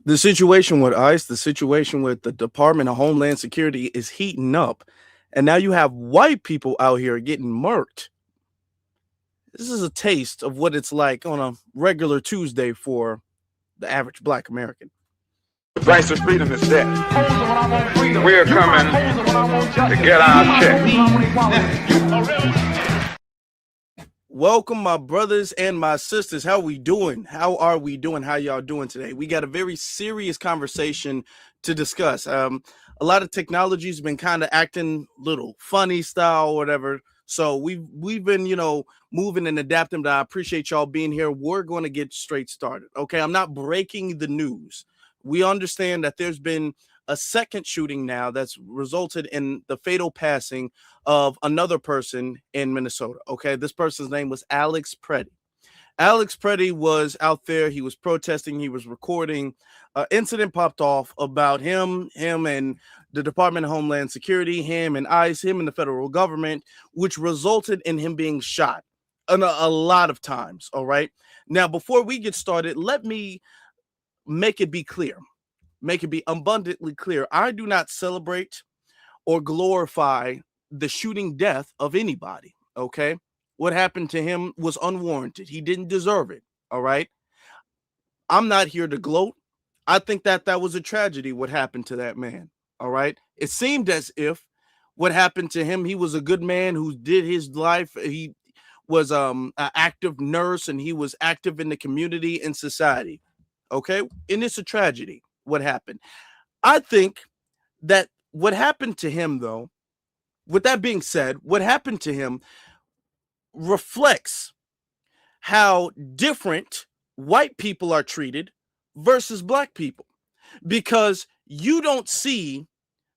The situation with ICE, the situation with the Department of Homeland Security is heating up. And now you have white people out here getting murked. This is a taste of what it's like on a regular Tuesday for the average black American. The price of freedom is death. We're coming to get our check. Welcome, my brothers and my sisters. How we doing? How are we doing? How y'all doing today? We got a very serious conversation to discuss. A lot of technology's been kind of acting little funny style or whatever. So we've been, moving and adapting, but I appreciate y'all being here. We're going to get straight started. Okay, I'm not breaking the news. We understand that there's been a second shooting now that's resulted in the fatal passing of another person in Minnesota. Okay, this person's name was Alex Pretti. Alex Pretti was out there. He was protesting. He was recording. Incident popped off about him and the Department of Homeland Security, him and ICE, him and the federal government, which resulted in him being shot a lot of times. All right. Now, before we get started, let me make it be clear. Make it be abundantly clear. I do not celebrate or glorify the shooting death of anybody. Okay. What happened to him was unwarranted. He didn't deserve it. All right. I'm not here to gloat. I think that was a tragedy what happened to that man. All right. It seemed as if what happened to him, he was a good man who did his life. He was an active nurse and he was active in the community and society. Okay. And it's a tragedy what happened. I think that what happened to him, though, with that being said, what happened to him reflects how different white people are treated versus black people, because you don't see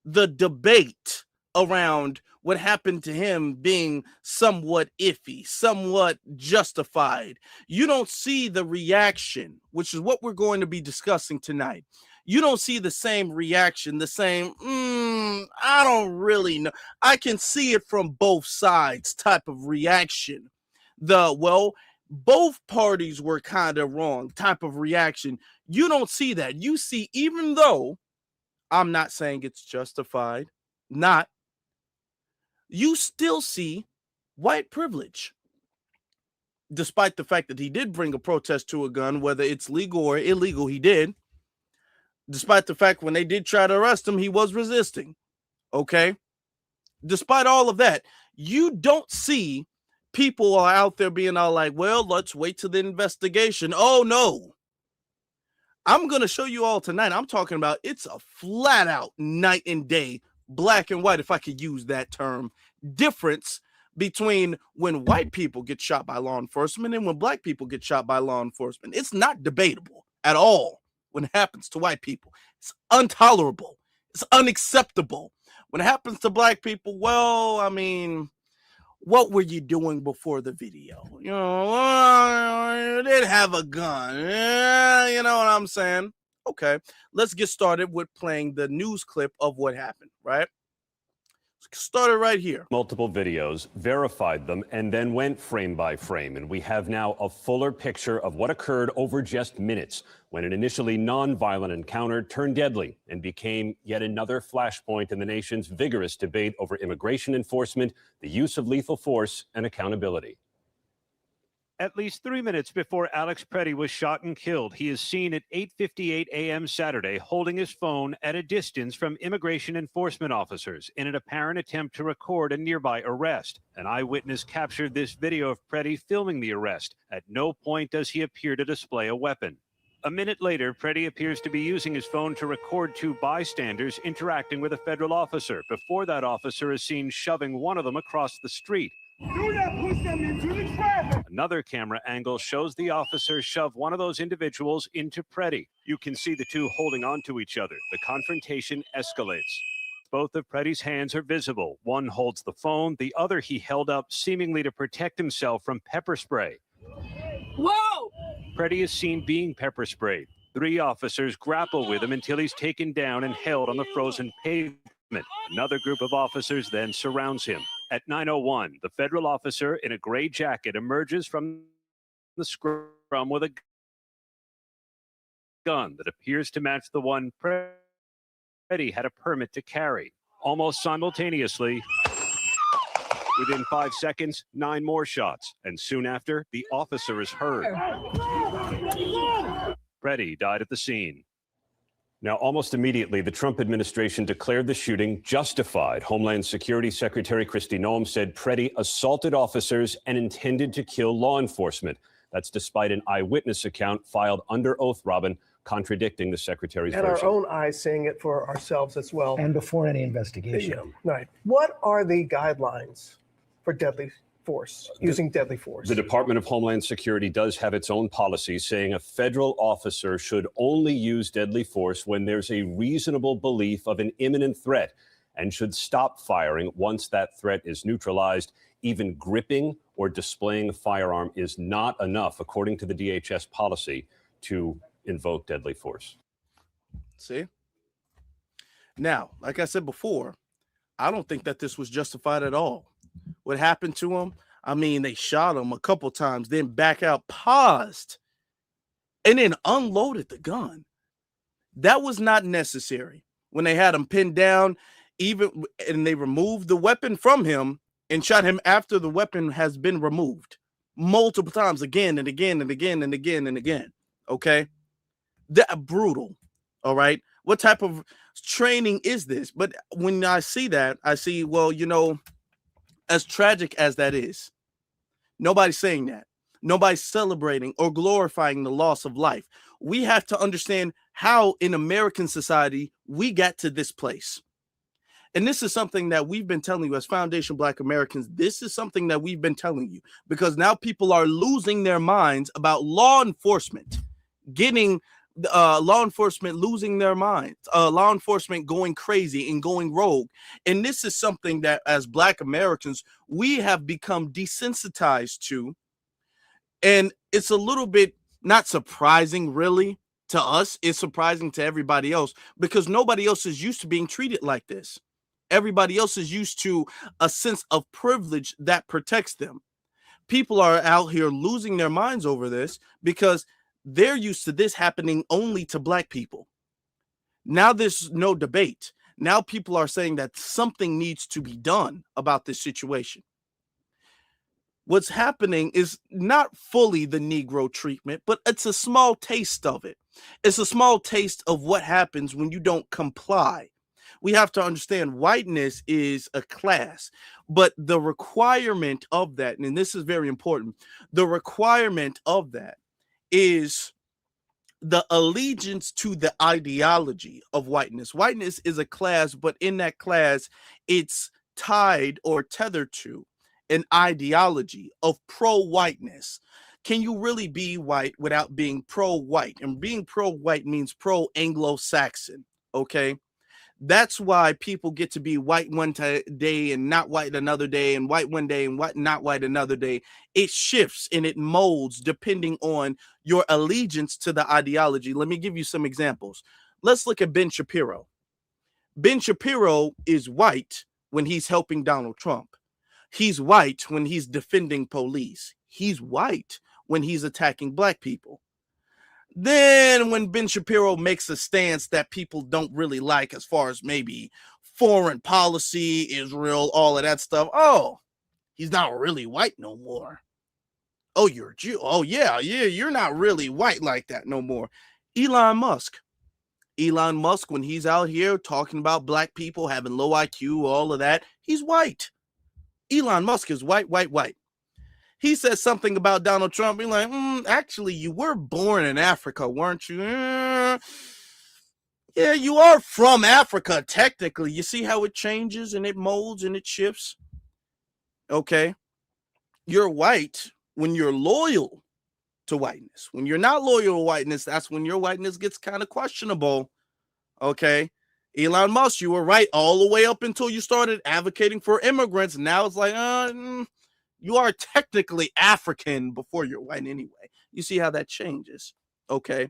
the debate around what happened to him being somewhat iffy, somewhat justified. You don't see the reaction, which is what we're going to be discussing tonight. You don't see the same reaction, the same, I don't really know. I can see it from both sides type of reaction. Both parties were kind of wrong type of reaction. You don't see that. You see, even though I'm not saying it's justified, you still see white privilege. Despite the fact that he did bring a protest to a gun, whether it's legal or illegal, he did. Despite the fact when they did try to arrest him, he was resisting. Okay. Despite all of that, you don't see people are out there being all like, well, let's wait till the investigation. Oh, no. I'm going to show you all tonight. I'm talking about it's a flat out night and day, black and white, if I could use that term, difference between when white people get shot by law enforcement and when black people get shot by law enforcement. It's not debatable at all when it happens to white people. It's intolerable. It's unacceptable. When it happens to black people, well, I mean, what were you doing before the video? You did have a gun. You know what I'm saying? Okay, let's get started with playing the news clip of what happened, right? Started right here. Multiple videos, verified them, and then went frame by frame. And we have now a fuller picture of what occurred over just minutes when an initially non-violent encounter turned deadly and became yet another flashpoint in the nation's vigorous debate over immigration enforcement, the use of lethal force, and accountability. At least 3 minutes before Alex Pretti was shot and killed, he is seen at 8:58 a.m. Saturday holding his phone at a distance from immigration enforcement officers in an apparent attempt to record a nearby arrest. An eyewitness captured this video of Pretti filming the arrest. At no point does he appear to display a weapon. A minute later, Pretti appears to be using his phone to record two bystanders interacting with a federal officer before that officer is seen shoving one of them across the street. Do not push them into the traffic. Another camera angle shows the officer shove one of those individuals into Pretti. You can see the two holding on to each other. The confrontation escalates. Both of Pretti's hands are visible. One holds the phone, the other he held up seemingly to protect himself from pepper spray. Whoa! Pretti is seen being pepper sprayed. 3 officers grapple with him until he's taken down and held on the frozen pavement. Another group of officers then surrounds him. At 9:01, the federal officer in a gray jacket emerges from the scrum with a gun that appears to match the one Pretti had a permit to carry. Almost simultaneously, within 5 seconds, 9 more shots, and soon after, the officer is heard. Pretti died at the scene. Now, almost immediately, the Trump administration declared the shooting justified. Homeland Security Secretary Kristi Noem said Pretti assaulted officers and intended to kill law enforcement. That's despite an eyewitness account filed under oath, Robin, contradicting the secretary's version. And our own eyes seeing it for ourselves as well. And before any investigation. Yeah, right. What are the guidelines for deadly force, using deadly force? The Department of Homeland Security does have its own policy saying a federal officer should only use deadly force when there's a reasonable belief of an imminent threat and should stop firing once that threat is neutralized. Even gripping or displaying a firearm is not enough, according to the DHS policy, to invoke deadly force. See? Now, like I said before, I don't think that this was justified at all. What happened to him? I mean, they shot him a couple times, then back out, paused, and then unloaded the gun. That was not necessary. When they had him pinned down, and they removed the weapon from him and shot him after the weapon has been removed multiple times, again and again and again and again and again. Okay? That brutal. All right? What type of training is this? But when I see that, I see, well, you know, as tragic as that is, nobody's saying that. Nobody's celebrating or glorifying the loss of life. We have to understand how in American society we got to this place. And this is something that we've been telling you as Foundation Black Americans. This is something that we've been telling you because now people are losing their minds about law enforcement, law enforcement losing their minds, law enforcement going crazy and going rogue. And this is something that as Black Americans, we have become desensitized to. And it's a little bit not surprising, really, to us. It's surprising to everybody else because nobody else is used to being treated like this. Everybody else is used to a sense of privilege that protects them. People are out here losing their minds over this because they're used to this happening only to Black people. Now there's no debate. Now people are saying that something needs to be done about this situation. What's happening is not fully the Negro treatment, but it's a small taste of it. It's a small taste of what happens when you don't comply. We have to understand whiteness is a class, but the requirement of that, and this is very important, the requirement of that is the allegiance to the ideology of whiteness. Whiteness is a class, but in that class, it's tied or tethered to an ideology of pro-whiteness. Can you really be white without being pro-white? And being pro-white means pro-Anglo-Saxon, okay? That's why people get to be white one day and not white another day, and white one day and not white another day. It shifts and it molds depending on your allegiance to the ideology. Let me give you some examples. Let's look at Ben Shapiro. Ben Shapiro is white when he's helping Donald Trump. He's white when he's defending police. He's white when he's attacking Black people. Then when Ben Shapiro makes a stance that people don't really like as far as maybe foreign policy, Israel, all of that stuff, oh, he's not really white no more. Oh, you're a Jew. Oh, yeah, you're not really white like that no more. Elon Musk, when he's out here talking about Black people having low IQ, all of that, he's white. Elon Musk is white. He says something about Donald Trump. He's like, actually, you were born in Africa, weren't you? Yeah, you are from Africa, technically. You see how it changes and it molds and it shifts? Okay. You're white when you're loyal to whiteness. When you're not loyal to whiteness, that's when your whiteness gets kind of questionable. Okay. Elon Musk, you were right all the way up until you started advocating for immigrants. Now it's like, you are technically African before you're white anyway. You see how that changes, okay?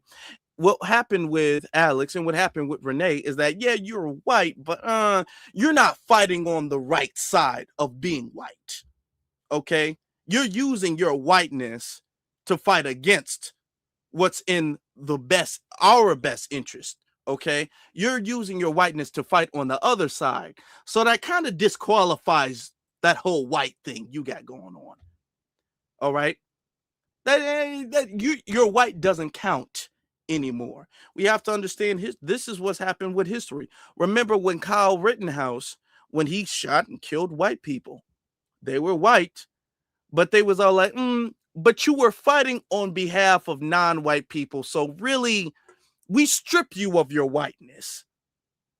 What happened with Alex and what happened with Renee is that, yeah, you're white, but you're not fighting on the right side of being white, okay? You're using your whiteness to fight against what's in our best interest. Okay, you're using your whiteness to fight on the other side, so that kind of disqualifies that whole white thing you got going on. All right, your white doesn't count anymore. We have to understand this is what's happened with history. Remember when Kyle Rittenhouse, when he shot and killed white people, they were white, but they was all like, but you were fighting on behalf of non-white people, so really we strip you of your whiteness.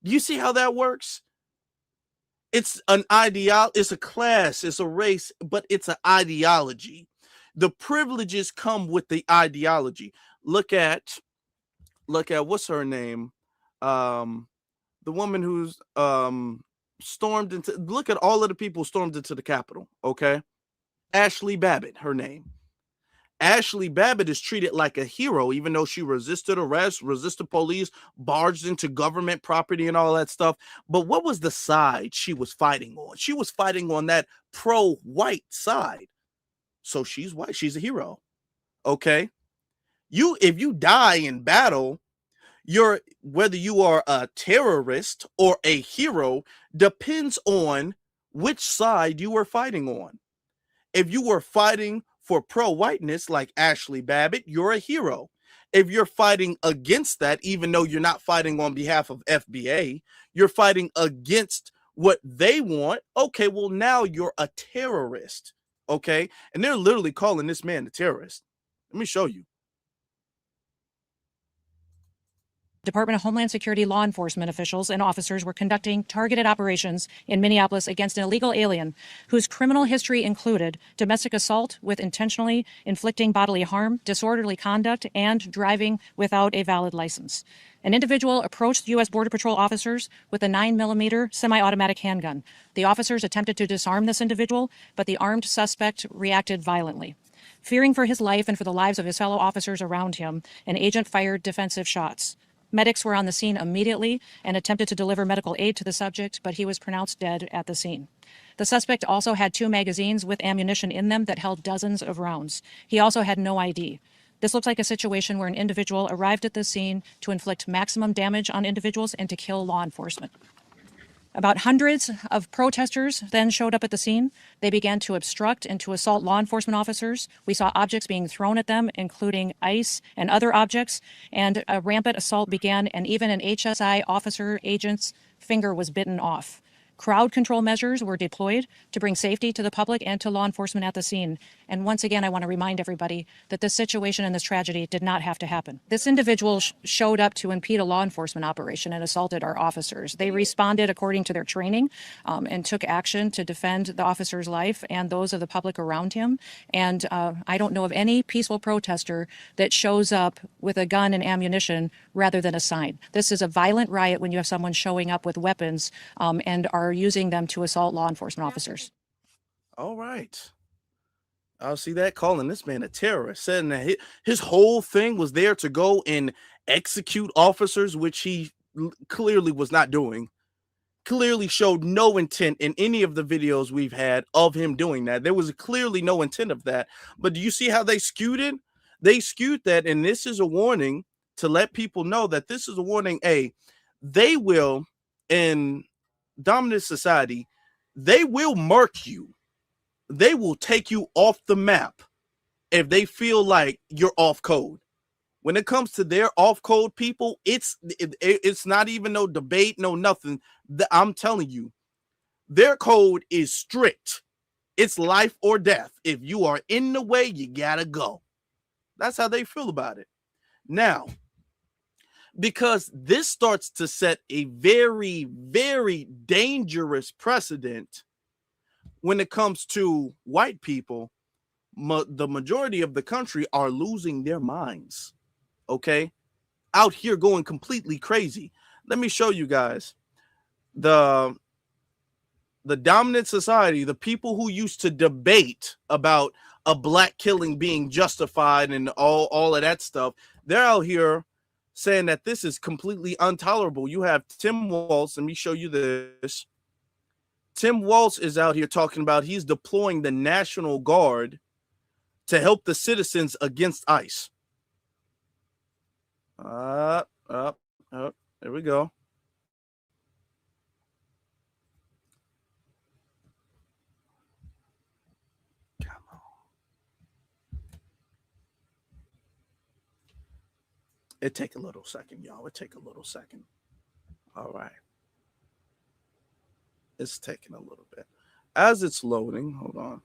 You see how that works? It's an it's a class, it's a race, but it's an ideology. The privileges come with the ideology. Look at what's her name? The woman who's stormed into, look at all of the people who stormed into the Capitol, okay? Ashley Babbitt, her name. Ashley Babbitt is treated like a hero, even though she resisted arrest, resisted police, barged into government property and all that stuff. But what was the side she was fighting on? She was fighting on that pro-white side. So she's white. She's a hero. Okay. If you die in battle, whether you are a terrorist or a hero depends on which side you were fighting on. If you were fighting for pro-whiteness like Ashley Babbitt, you're a hero. If you're fighting against that, even though you're not fighting on behalf of FBA, you're fighting against what they want. Okay, well, now you're a terrorist. Okay, and they're literally calling this man a terrorist. Let me show you. Department of Homeland Security law enforcement officials and officers were conducting targeted operations in Minneapolis against an illegal alien whose criminal history included domestic assault with intentionally inflicting bodily harm, disorderly conduct, and driving without a valid license. An individual approached U.S. Border Patrol officers with a 9mm semi-automatic handgun. The officers attempted to disarm this individual, but the armed suspect reacted violently. Fearing for his life and for the lives of his fellow officers around him, an agent fired defensive shots. Medics were on the scene immediately and attempted to deliver medical aid to the subject, but he was pronounced dead at the scene. The suspect also had 2 magazines with ammunition in them that held dozens of rounds. He also had no ID. This looks like a situation where an individual arrived at the scene to inflict maximum damage on individuals and to kill law enforcement. About hundreds of protesters then showed up at the scene. They began to obstruct and to assault law enforcement officers. We saw objects being thrown at them, including ice and other objects, and a rampant assault began, and even an HSI officer agent's finger was bitten off. Crowd control measures were deployed to bring safety to the public and to law enforcement at the scene. And once again, I want to remind everybody that this situation and this tragedy did not have to happen. This individual showed up to impede a law enforcement operation and assaulted our officers. They responded according to their training and took action to defend the officer's life and those of the public around him. And I don't know of any peaceful protester that shows up with a gun and ammunition rather than a sign. This is a violent riot when you have someone showing up with weapons and are using them to assault law enforcement officers. All right. I'll see that, calling this man a terrorist, saying that his whole thing was there to go and execute officers, which he clearly was not doing. Clearly showed no intent in any of the videos we've had of him doing that. There was clearly no intent of that. But do you see how they skewed it? They skewed that, and this is a warning to let people know that this is a warning. They will, in dominant society, they will mark you. They will take you off the map if they feel like you're off code. When it comes to their off code people, it's not even no debate, no nothing. I'm telling you, their code is strict. It's life or death. If you are in the way, you gotta go. That's how they feel about it. Now, because this starts to set a very, very dangerous precedent when it comes to white people. The majority of the country are losing their minds, okay? Out here going completely crazy. Let me show you guys. The dominant society, the people who used to debate about a black killing being justified and all of that stuff, they're out here saying that this is completely intolerable. You have Tim Walz. Let me show you this. Tim Walz is out here talking about he's deploying the National Guard to help the citizens against ICE. There we go. Come on. It take a little second, y'all. It take a little second. All right. It's taking a little bit. As it's loading, hold on.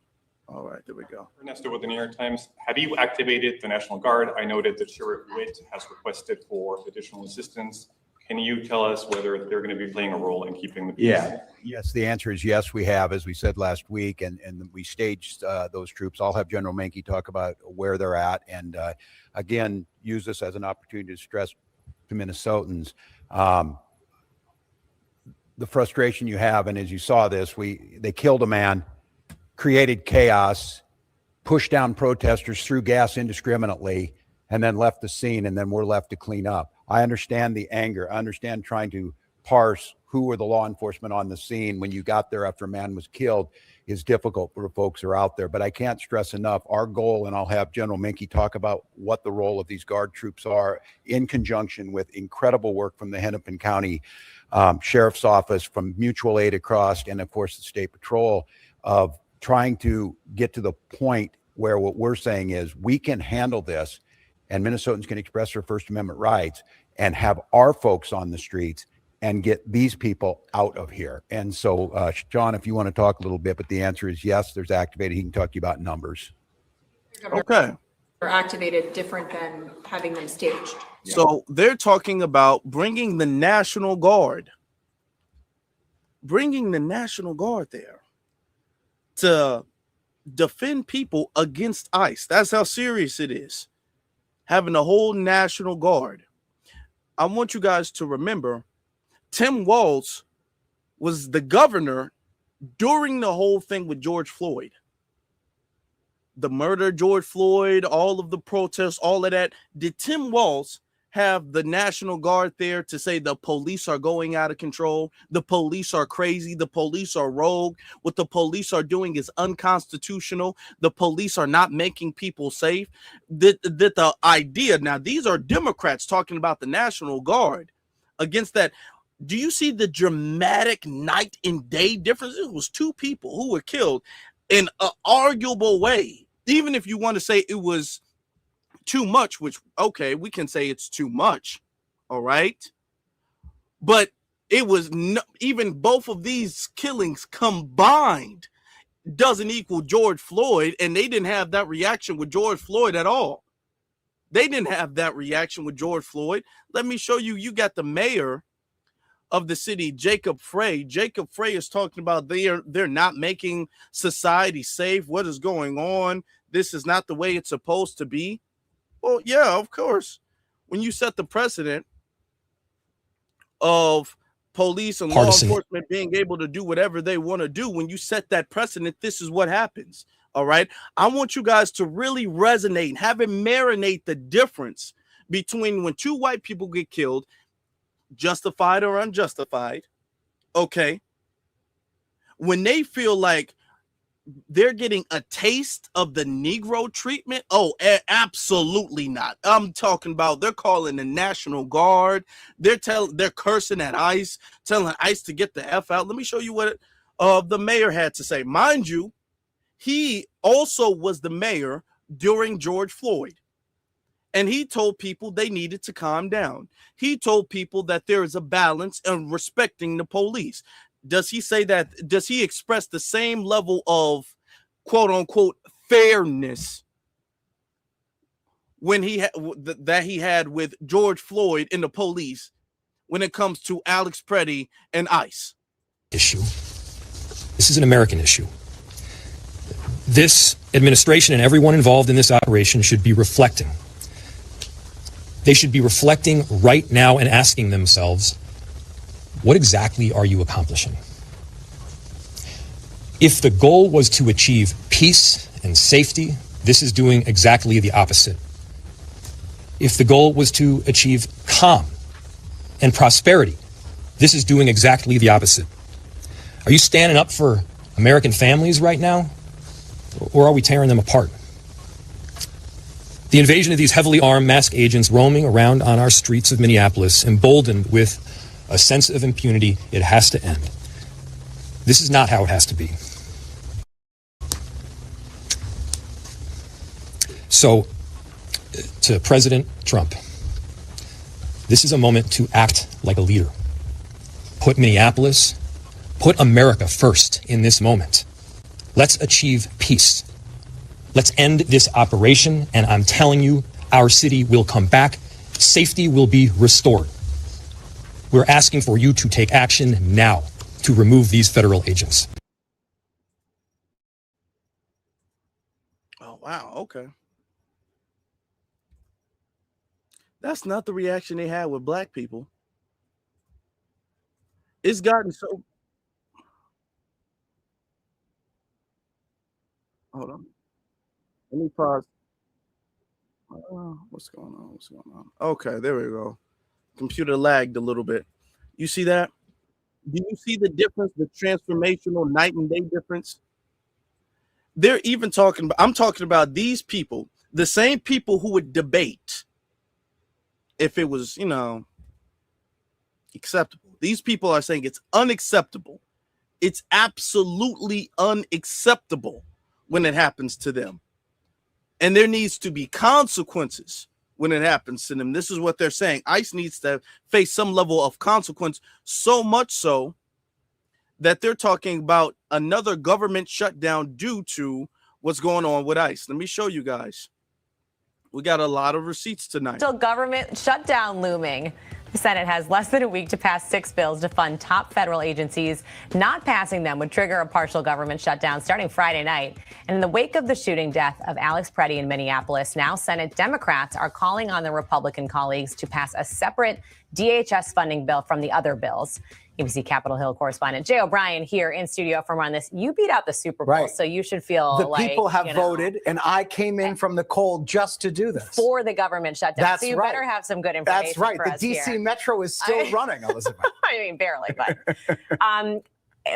All right, there we go. Ernesto with the New York Times. Have you activated the National Guard? I noted that Sheriff Witt has requested for additional assistance. Can you tell us whether they're going to be playing a role in keeping the peace? Yeah. Yes, the answer is yes, we have, as we said last week, and we staged those troops. I'll have General Menke talk about where they're at, and again, use this as an opportunity to stress to Minnesotans the frustration you have. And as you saw this, they killed a man, created chaos, pushed down protesters, threw gas indiscriminately, and then left the scene, and then we're left to clean up. I understand the anger. I understand trying to parse who were the law enforcement on the scene when you got there after a man was killed is difficult for the folks who are out there. But I can't stress enough, our goal, and I'll have General Menke talk about what the role of these Guard troops are in conjunction with incredible work from the Hennepin County Sheriff's Office, from mutual aid across, and of course the State Patrol, of trying to get to the point where what we're saying is we can handle this and Minnesotans can express their First Amendment rights and have our folks on the streets and get these people out of here. And so, John, if you want to talk a little bit, but the answer is yes, there's activated. He can talk to you about numbers. Okay. Are activated different than having them staged. So they're talking about bringing the National Guard. Bringing the National Guard there to defend people against ICE. That's how serious it is. Having a whole National Guard. I want you guys to remember, Tim Walz was the governor during the whole thing with George Floyd. The murder of George Floyd, all of the protests, all of that. Did Tim Walz have the National Guard there to say the police are going out of control? The police are crazy. The police are rogue. What the police are doing is unconstitutional. The police are not making people safe. The idea, now these are Democrats talking about the National Guard against that. Do you see the dramatic night and day difference? It was two people who were killed in an arguable way. Even if you want to say it was too much, which, okay, we can say it's too much, all right? But it was even both of these killings combined doesn't equal George Floyd, and they didn't have that reaction with George Floyd at all. They didn't have that reaction with George Floyd. Let me show you. You got the mayor of the city, Jacob Frey. Jacob Frey is talking about they're not making society safe. What is going on? This is not the way it's supposed to be. Well, yeah, of course. When you set the precedent of police and law enforcement being able to do whatever they want to do, when you set that precedent, this is what happens. All right. I want you guys to really resonate and have it marinate the difference between when two white people get killed, justified or unjustified. Okay. When they feel like they're getting a taste of the Negro treatment. Oh, absolutely not. I'm talking about they're calling the National Guard. They're cursing at ICE, telling ICE to get the F out. Let me show you what the mayor had to say. Mind you, he also was the mayor during George Floyd. And he told people they needed to calm down. He told people that there is a balance in respecting the police. Does he say that? Does he express the same level of quote unquote fairness when that he had with George Floyd and the police when it comes to Alex Pretti and ICE? Issue. This is an American issue. This administration and everyone involved in this operation should be reflecting. They should be reflecting right now and asking themselves, what exactly are you accomplishing? If the goal was to achieve peace and safety, this is doing exactly the opposite. If the goal was to achieve calm and prosperity, this is doing exactly the opposite. Are you standing up for American families right now? Or are we tearing them apart? The invasion of these heavily armed masked agents roaming around on our streets of Minneapolis, emboldened with a sense of impunity, it has to end. This is not how it has to be. So, to President Trump, this is a moment to act like a leader. Put Minneapolis, put America first in this moment. Let's achieve peace. Let's end this operation, and I'm telling you, our city will come back. Safety will be restored. We're asking for you to take action now to remove these federal agents. Oh, wow. Okay. That's not the reaction they had with black people. It's gotten so. Hold on. Let me pause. What's going on? What's going on? Okay, there we go. Computer lagged a little bit. You see that? Do you see the difference, the transformational night and day difference? They're even talking about, I'm talking about these people, the same people who would debate if it was, acceptable. These people are saying it's unacceptable. It's absolutely unacceptable when it happens to them. And there needs to be consequences when it happens to them. This is what they're saying. ICE needs to face some level of consequence, so much so that they're talking about another government shutdown due to what's going on with ICE. Let me show you guys. We got a lot of receipts tonight. Still government shutdown looming. The Senate has less than a week to pass 6 bills to fund top federal agencies. Not passing them would trigger a partial government shutdown starting Friday night. And in the wake of the shooting death of Alex Pretti in Minneapolis, now Senate Democrats are calling on their Republican colleagues to pass a separate DHS funding bill from the other bills. ABC Capitol Hill correspondent Jay O'Brien here in studio from Run This. You beat out the Super Bowl, right. So you should feel the like people have voted, and I came in from the cold just to do this for the government shutdown. That's so you right. better have some good information. That's right. For The us DC here. Metro is still running, Elizabeth. I mean, barely, but.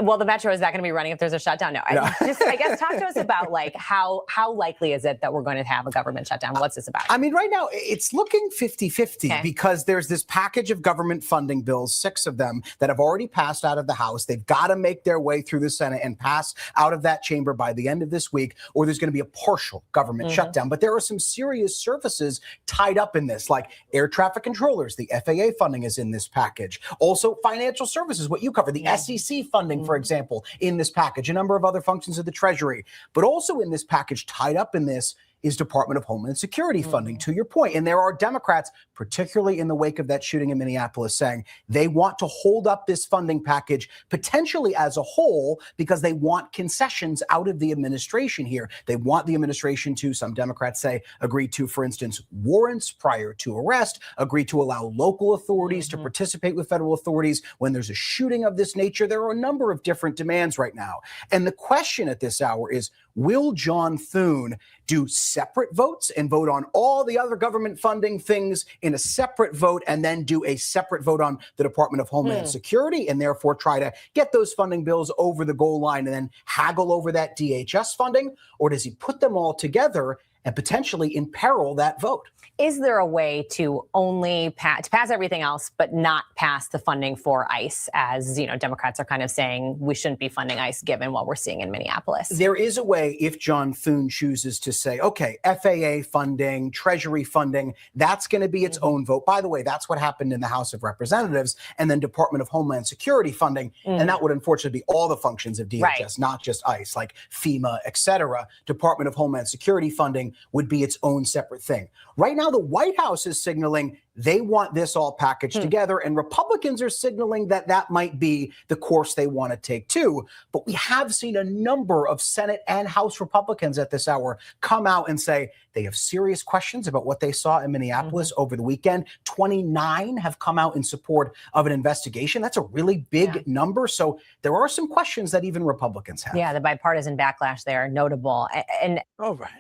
Well, the Metro is not going to be running if there's a shutdown. No, I guess talk to us about like how likely is it that we're going to have a government shutdown? What's this about? I mean, right now it's looking 50-50 because there's this package of government funding bills, 6 of them that have already passed out of the House. They've got to make their way through the Senate and pass out of that chamber by the end of this week, or there's going to be a partial government shutdown. But there are some serious services tied up in this, like air traffic controllers. The FAA funding is in this package. Also, financial services, what you cover, the SEC funding, for example, in this package, a number of other functions of the Treasury, but also in this package tied up in this is Department of Homeland Security funding, to your point. And there are Democrats, particularly in the wake of that shooting in Minneapolis, saying they want to hold up this funding package potentially as a whole because they want concessions out of the administration here. They want the administration to, some Democrats say, agree to, for instance, warrants prior to arrest, agree to allow local authorities to participate with federal authorities when there's a shooting of this nature. There are a number of different demands right now. And the question at this hour is, will John Thune do separate votes and vote on all the other government funding things in a separate vote and then do a separate vote on the Department of Homeland Security and therefore try to get those funding bills over the goal line and then haggle over that DHS funding? Or does he put them all together and potentially imperil that vote? Is there a way to only pass everything else, but not pass the funding for ICE, as Democrats are kind of saying we shouldn't be funding ICE given what we're seeing in Minneapolis? There is a way if John Thune chooses to say, okay, FAA funding, Treasury funding, that's going to be its own vote. By the way, that's what happened in the House of Representatives, and then Department of Homeland Security funding. And that would unfortunately be all the functions of DHS, not just ICE, like FEMA, et cetera. Department of Homeland Security funding would be its own separate thing. Right now, the White House is signaling they want this all packaged together, and Republicans are signaling that that might be the course they want to take too. But we have seen a number of Senate and House Republicans at this hour come out and say they have serious questions about what they saw in Minneapolis over the weekend. 29 have come out in support of an investigation. That's a really big number. So there are some questions that even Republicans have. Yeah, the bipartisan backlash there, notable. And all right.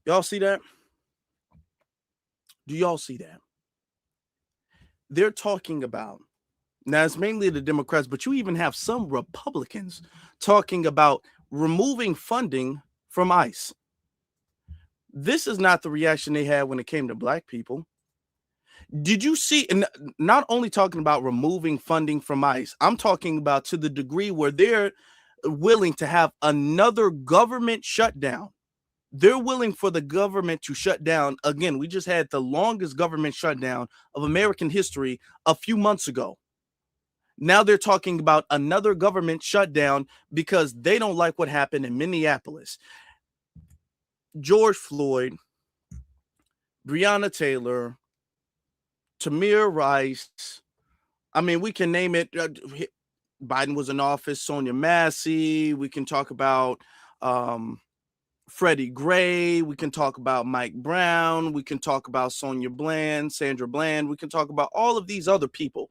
Y'all see that? Do y'all see that? They're talking about, now it's mainly the Democrats, but you even have some Republicans talking about removing funding from ICE. This is not the reaction they had when it came to black people. Did you see, and not only talking about removing funding from ICE, I'm talking about to the degree where they're willing to have another government shutdown. They're willing for the government to shut down. Again, we just had the longest government shutdown of American history a few months ago. Now they're talking about another government shutdown because they don't like what happened in Minneapolis. George Floyd, Breonna Taylor, Tamir Rice. I mean, we can name it. Biden was in office, Sonia Massey. We can talk about Freddie Gray. We can talk about Mike Brown. We can talk about Sonia Bland, Sandra Bland. We can talk about all of these other people.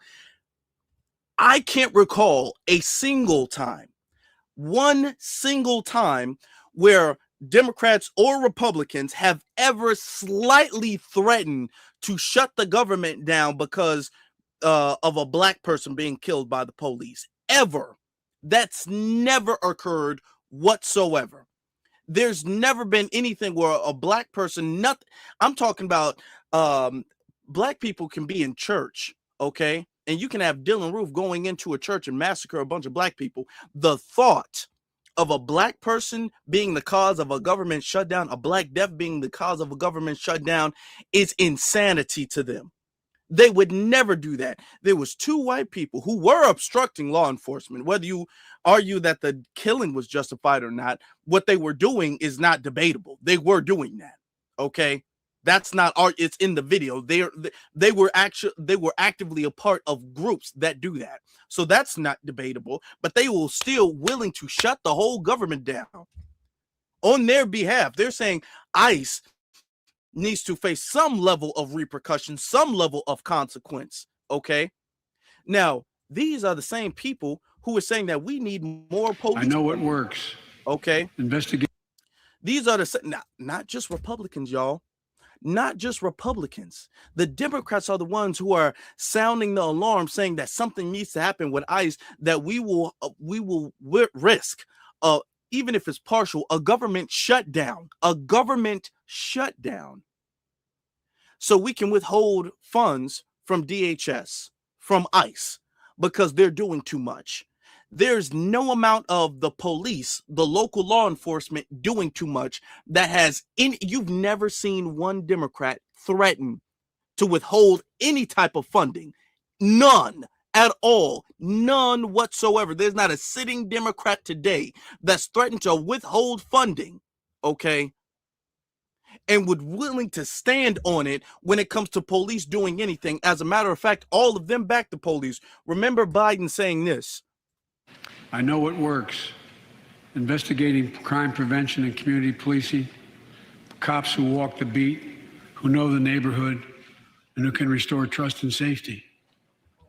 I can't recall a single time, one single time where Democrats or Republicans have ever slightly threatened to shut the government down because of a black person being killed by the police. Ever. That's never occurred whatsoever. There's never been anything where a black person, I'm talking about black people can be in church, okay? And you can have Dylan Roof going into a church and massacre a bunch of black people. The thought of a black person being the cause of a government shutdown, a black death being the cause of a government shutdown, is insanity to them. They would never do that. There was two white people who were obstructing law enforcement. Whether you argue that the killing was justified or not, what they were doing is not debatable. They were doing that. Okay, that's not art. It's in the video. They were actively a part of groups that do that. So that's not debatable. But they will still willing to shut the whole government down on their behalf. They're saying ICE needs to face some level of repercussion, some level of consequence. Okay. Now, these are the same people who are saying that we need more police. I know what works. Okay. Investigate. These are not just Republicans, y'all. Not just Republicans. The Democrats are the ones who are sounding the alarm, saying that something needs to happen with ICE, that we will risk, even if it's partial, a government shutdown. So we can withhold funds from DHS, from ICE, because they're doing too much. There's no amount of the police, the local law enforcement doing too much that has you've never seen one Democrat threaten to withhold any type of funding. None at all. None whatsoever. There's not a sitting Democrat today that's threatened to withhold funding, okay, and would willing to stand on it when it comes to police doing anything. As a matter of fact, all of them back the police. Remember Biden saying this. I know what works. Investigating crime prevention and community policing, cops who walk the beat, who know the neighborhood, and who can restore trust and safety.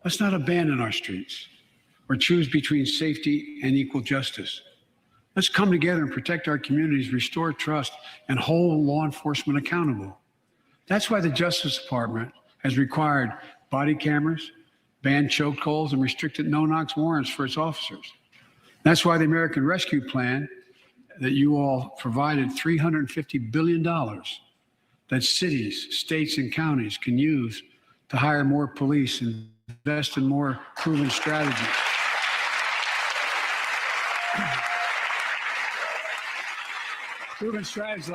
Let's not abandon our streets or choose between safety and equal justice. Let's come together and protect our communities, restore trust, and hold law enforcement accountable. That's why the Justice Department has required body cameras, banned chokeholds, and restricted no-knock warrants for its officers. That's why the American Rescue Plan that you all provided $350 billion that cities, states, and counties can use to hire more police and invest in more proven strategies. Proven strategies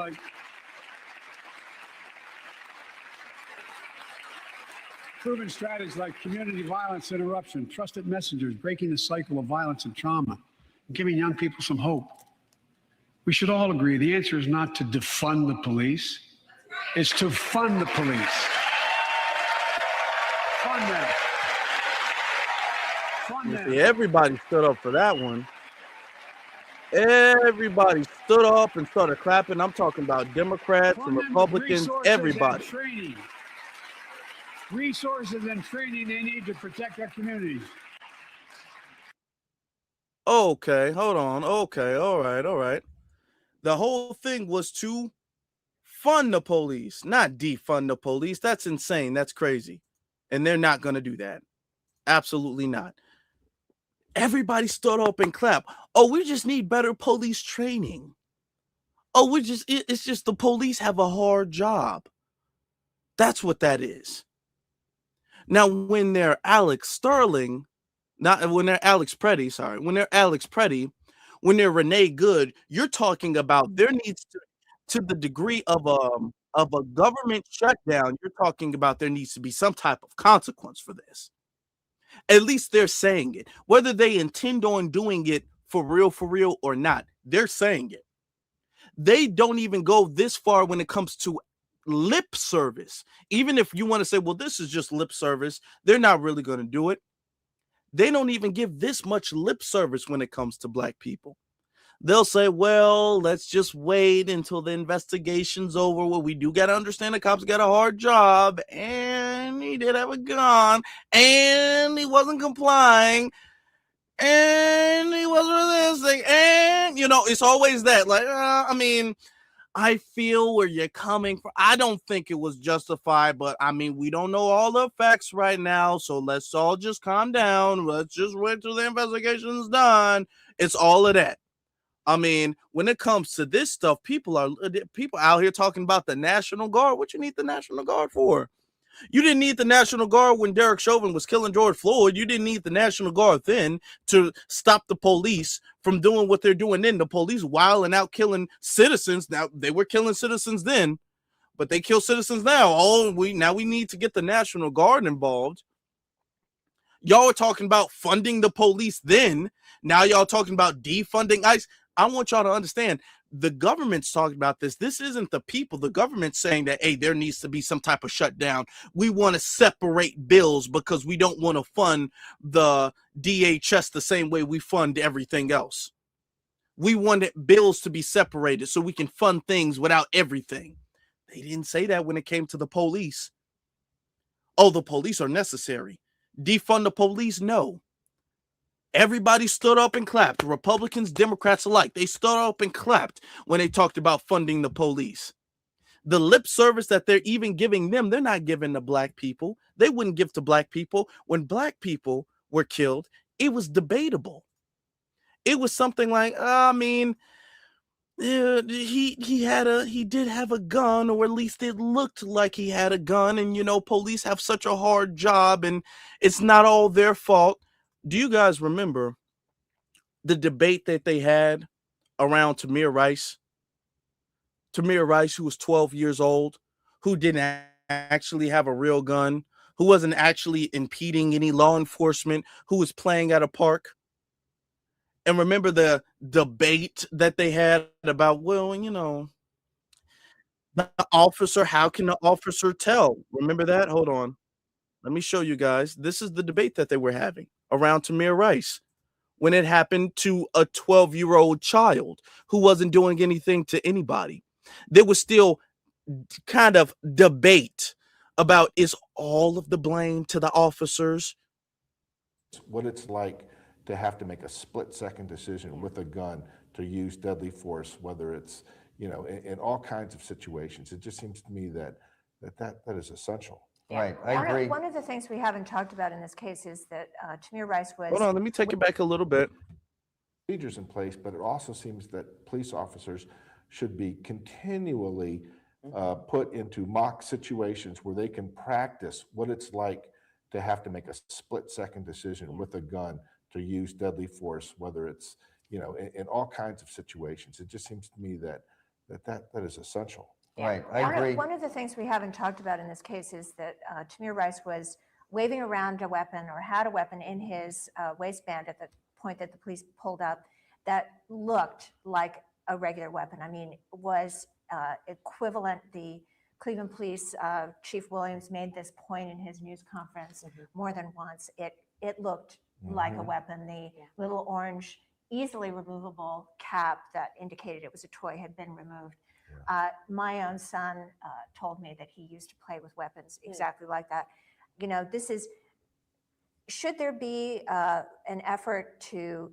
like community violence interruption, trusted messengers, breaking the cycle of violence and trauma, and giving young people some hope. We should all agree the answer is not to defund the police, it's to fund the police. Fund them. Fund them. Yeah, everybody stood up for that one. Everybody stood up and started clapping. I'm talking about Democrats and Republicans, everybody. Resources and training they need to protect our communities. Okay, hold on. Okay, all right. The whole thing was to fund the police, not defund the police. That's insane. That's crazy. And they're not going to do that. Absolutely not. Everybody stood up and clapped. Oh, we just need better police training. Oh, it's just the police have a hard job. That's what that is. Now, when they're Alex Sterling, not when they're Alex Pretti, sorry, when they're Alex Pretti, when they're Renee Good, you're talking about there needs to the degree of a government shutdown, you're talking about there needs to be some type of consequence for this. At least they're saying it. Whether they intend on doing it for real or not, they're saying it. They don't even go this far when it comes to lip service. Even if you want to say, well, this is just lip service, they're not really going to do it. They don't even give this much lip service when it comes to black people. They'll say, well, let's just wait until the investigation's over. Well, we do got to understand the cops got a hard job, and he did have a gun, and he wasn't complying, and he wasn't resisting, and, it's always that. Like, I mean, I feel where you're coming from. I don't think it was justified, but I mean, we don't know all the facts right now, so let's all just calm down. Let's just wait till the investigation's done. It's all of that. I mean, when it comes to this stuff, people out here talking about the National Guard. What you need the National Guard for? You didn't need the National Guard when Derek Chauvin was killing George Floyd. You didn't need the National Guard then to stop the police from doing what they're doing then. The police wilding out killing citizens. Now, they were killing citizens then, but they kill citizens now. Now we need to get the National Guard involved. Y'all were talking about funding the police then. Now y'all talking about defunding ICE. I want y'all to understand, the government's talking about this. This isn't the people. The government's saying that, hey, there needs to be some type of shutdown. We want to separate bills because we don't want to fund the DHS the same way we fund everything else. We wanted bills to be separated so we can fund things without everything. They didn't say that when it came to the police. Oh, the police are necessary. Defund the police? No. Everybody stood up and clapped. Republicans, Democrats alike. They stood up and clapped when they talked about funding the police. The lip service that they're even giving them, they're not giving to black people. They wouldn't give to black people. When black people were killed, it was debatable. It was something like, he did have a gun, or at least it looked like he had a gun. And, police have such a hard job and it's not all their fault. Do you guys remember the debate that they had around Tamir Rice? Tamir Rice, who was 12 years old, who didn't actually have a real gun, who wasn't actually impeding any law enforcement, who was playing at a park. And remember the debate that they had about, the officer, how can the officer tell? Remember that? Hold on. Let me show you guys. This is the debate that they were having around Tamir Rice when it happened to a 12-year-old child who wasn't doing anything to anybody. There was still kind of debate about, is all of the blame to the officers? What it's like to have to make a split-second decision with a gun to use deadly force, whether it's, in all kinds of situations. It just seems to me that is essential. Right, I agree. One of the things we haven't talked about in this case is that Tamir Rice was... Hold on, let me take it back a little bit. Procedures in place, but it also seems that police officers should be continually put into mock situations where they can practice what it's like to have to make a split-second decision with a gun to use deadly force, whether it's, in all kinds of situations. It just seems to me that is essential. Right, I agree. One of the things we haven't talked about in this case is that Tamir Rice was waving around a weapon, or had a weapon in his waistband at the point that the police pulled up, that looked like a regular weapon. I mean, was equivalent. The Cleveland Police Chief Williams made this point in his news conference more than once. It looked like a weapon. The little orange, easily removable cap that indicated it was a toy had been removed. My own son told me that he used to play with weapons exactly like that. Should there be an effort to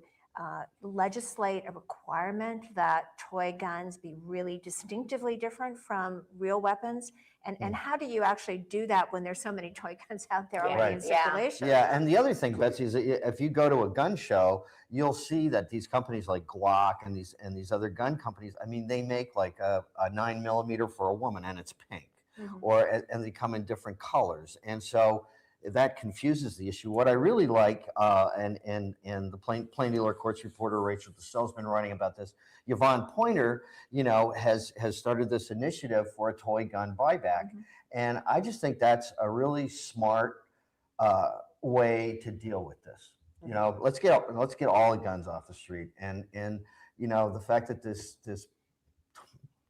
legislate a requirement that toy guns be really distinctively different from real weapons? And how do you actually do that when there's so many toy guns out there already in circulation? Yeah, and the other thing, Betsy, is that if you go to a gun show, you'll see that these companies like Glock and these other gun companies, I mean, they make like a 9mm for a woman and it's pink, and they come in different colors, and so that confuses the issue. What I really like, and the Plain Dealer Courts reporter Rachel DeStel's been writing about this. Yvonne Pointer, has started this initiative for a toy gun buyback, and I just think that's a really smart way to deal with this. Let's get all the guns off the street, and the fact that this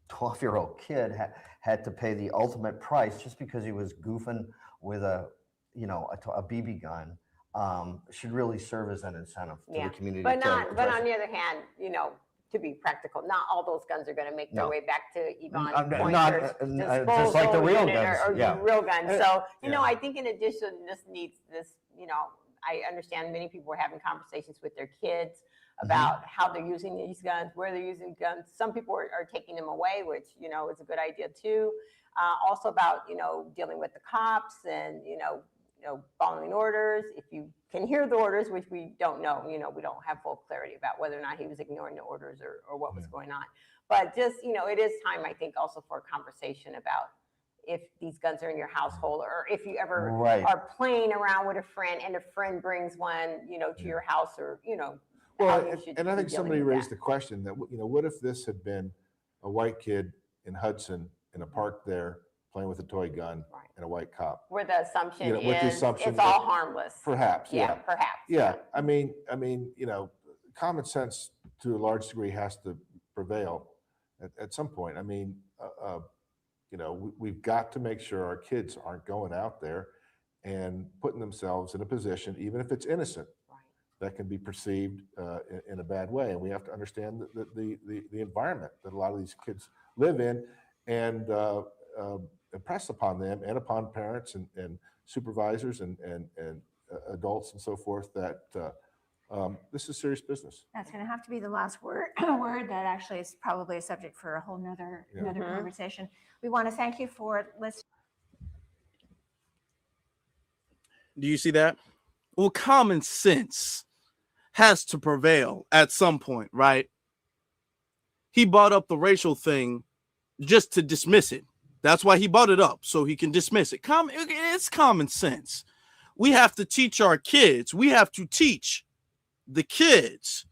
12-year-old kid had to pay the ultimate price just because he was goofing with a BB gun should really serve as an incentive to the community. But on the other hand, to be practical, not all those guns are going to make their way back to Yvonne Pointer's just like the real guns, real guns. So I think in addition, this needs this. I understand many people are having conversations with their kids about how they're using these guns, where they're using guns. Some people are taking them away, which is a good idea too. Also about dealing with the cops and following orders. If you can hear the orders, which we don't know, we don't have full clarity about whether or not he was ignoring the orders or what was going on. But just it is time, I think, also for a conversation about if these guns are in your household, or if you ever are playing around with a friend and a friend brings one to your house, or well, and I think somebody raised the question that what if this had been a white kid in Hudson in a park there playing with a toy gun and a white cop, where the assumption is it's that, all harmless. Perhaps, perhaps. Yeah, I mean, common sense to a large degree has to prevail at some point. I mean, we've got to make sure our kids aren't going out there and putting themselves in a position, even if it's innocent, that can be perceived in a bad way. And we have to understand the environment that a lot of these kids live in, and impress upon them and upon parents and supervisors and adults and so forth that this is serious business. That's going to have to be the last word. That actually is probably a subject for a whole nother conversation. We want to thank you for listening. Do you see that? Well, common sense has to prevail at some point, right? He brought up the racial thing just to dismiss it. That's why he brought it up, so he can dismiss it. It's common sense. We have to teach our kids. We have to teach the kids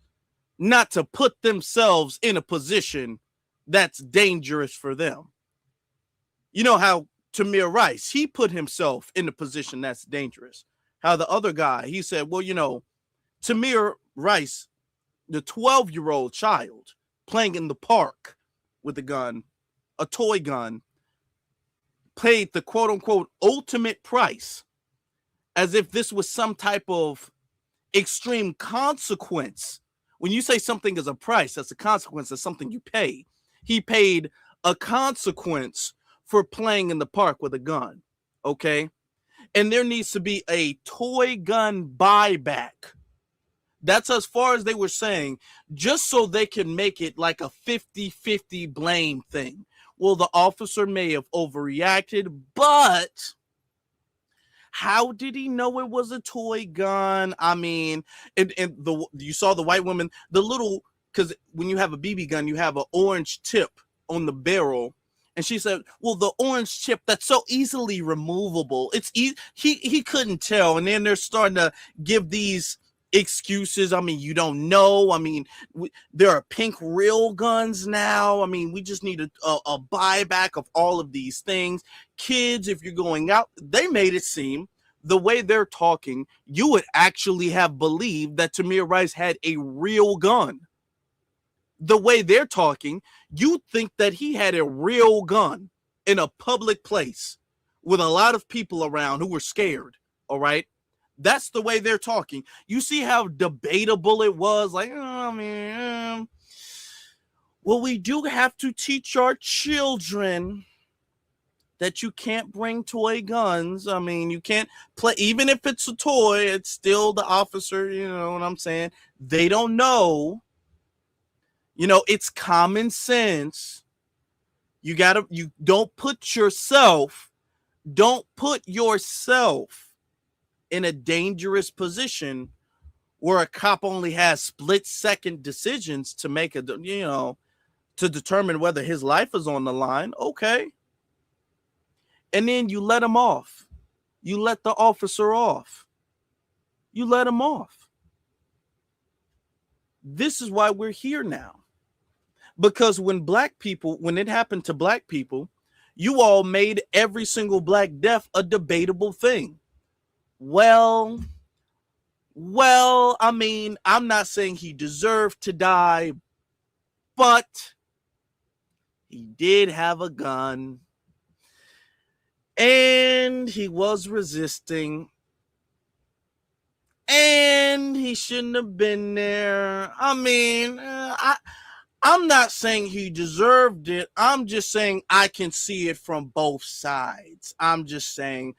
not to put themselves in a position that's dangerous for them. You know how Tamir Rice, he put himself in a position that's dangerous. How the other guy, he said, well, Tamir Rice, the 12-year-old child playing in the park with a gun, a toy gun, paid the quote-unquote ultimate price as if this was some type of extreme consequence. When you say something is a price, that's a consequence. That's something you pay. He paid a consequence for playing in the park with a gun, okay? And there needs to be a toy gun buyback. That's as far as they were saying, just so they can make it like a 50-50 blame thing. Well, the officer may have overreacted, but how did he know it was a toy gun? I mean, you saw the white woman, because when you have a BB gun, you have an orange tip on the barrel. And she said, well, the orange chip, that's so easily removable. He couldn't tell. And then they're starting to give these excuses. I mean, you don't know. I mean, there are pink real guns now. I mean, we just need a buyback of all of these things. Kids, if you're going out, they made it seem the way they're talking, you would actually have believed that Tamir Rice had a real gun. The way they're talking, you think that he had a real gun in a public place with a lot of people around who were scared. All right. That's the way they're talking. You see how debatable it was? Like, well, we do have to teach our children that you can't bring toy guns. I mean, you can't play, even if it's a toy, it's still the officer, you know what I'm saying? They don't know. You know, it's common sense. You don't put yourself in a dangerous position where a cop only has split-second decisions to make to determine whether his life is on the line. Okay. And then you let him off. You let the officer off. You let him off. This is why we're here now. Because when it happened to black people, you all made every single black death a debatable thing. Well, I mean, I'm not saying he deserved to die, but he did have a gun. And he was resisting. And he shouldn't have been there. I mean, I'm not saying he deserved it. I'm just saying I can see it from both sides. I'm just saying,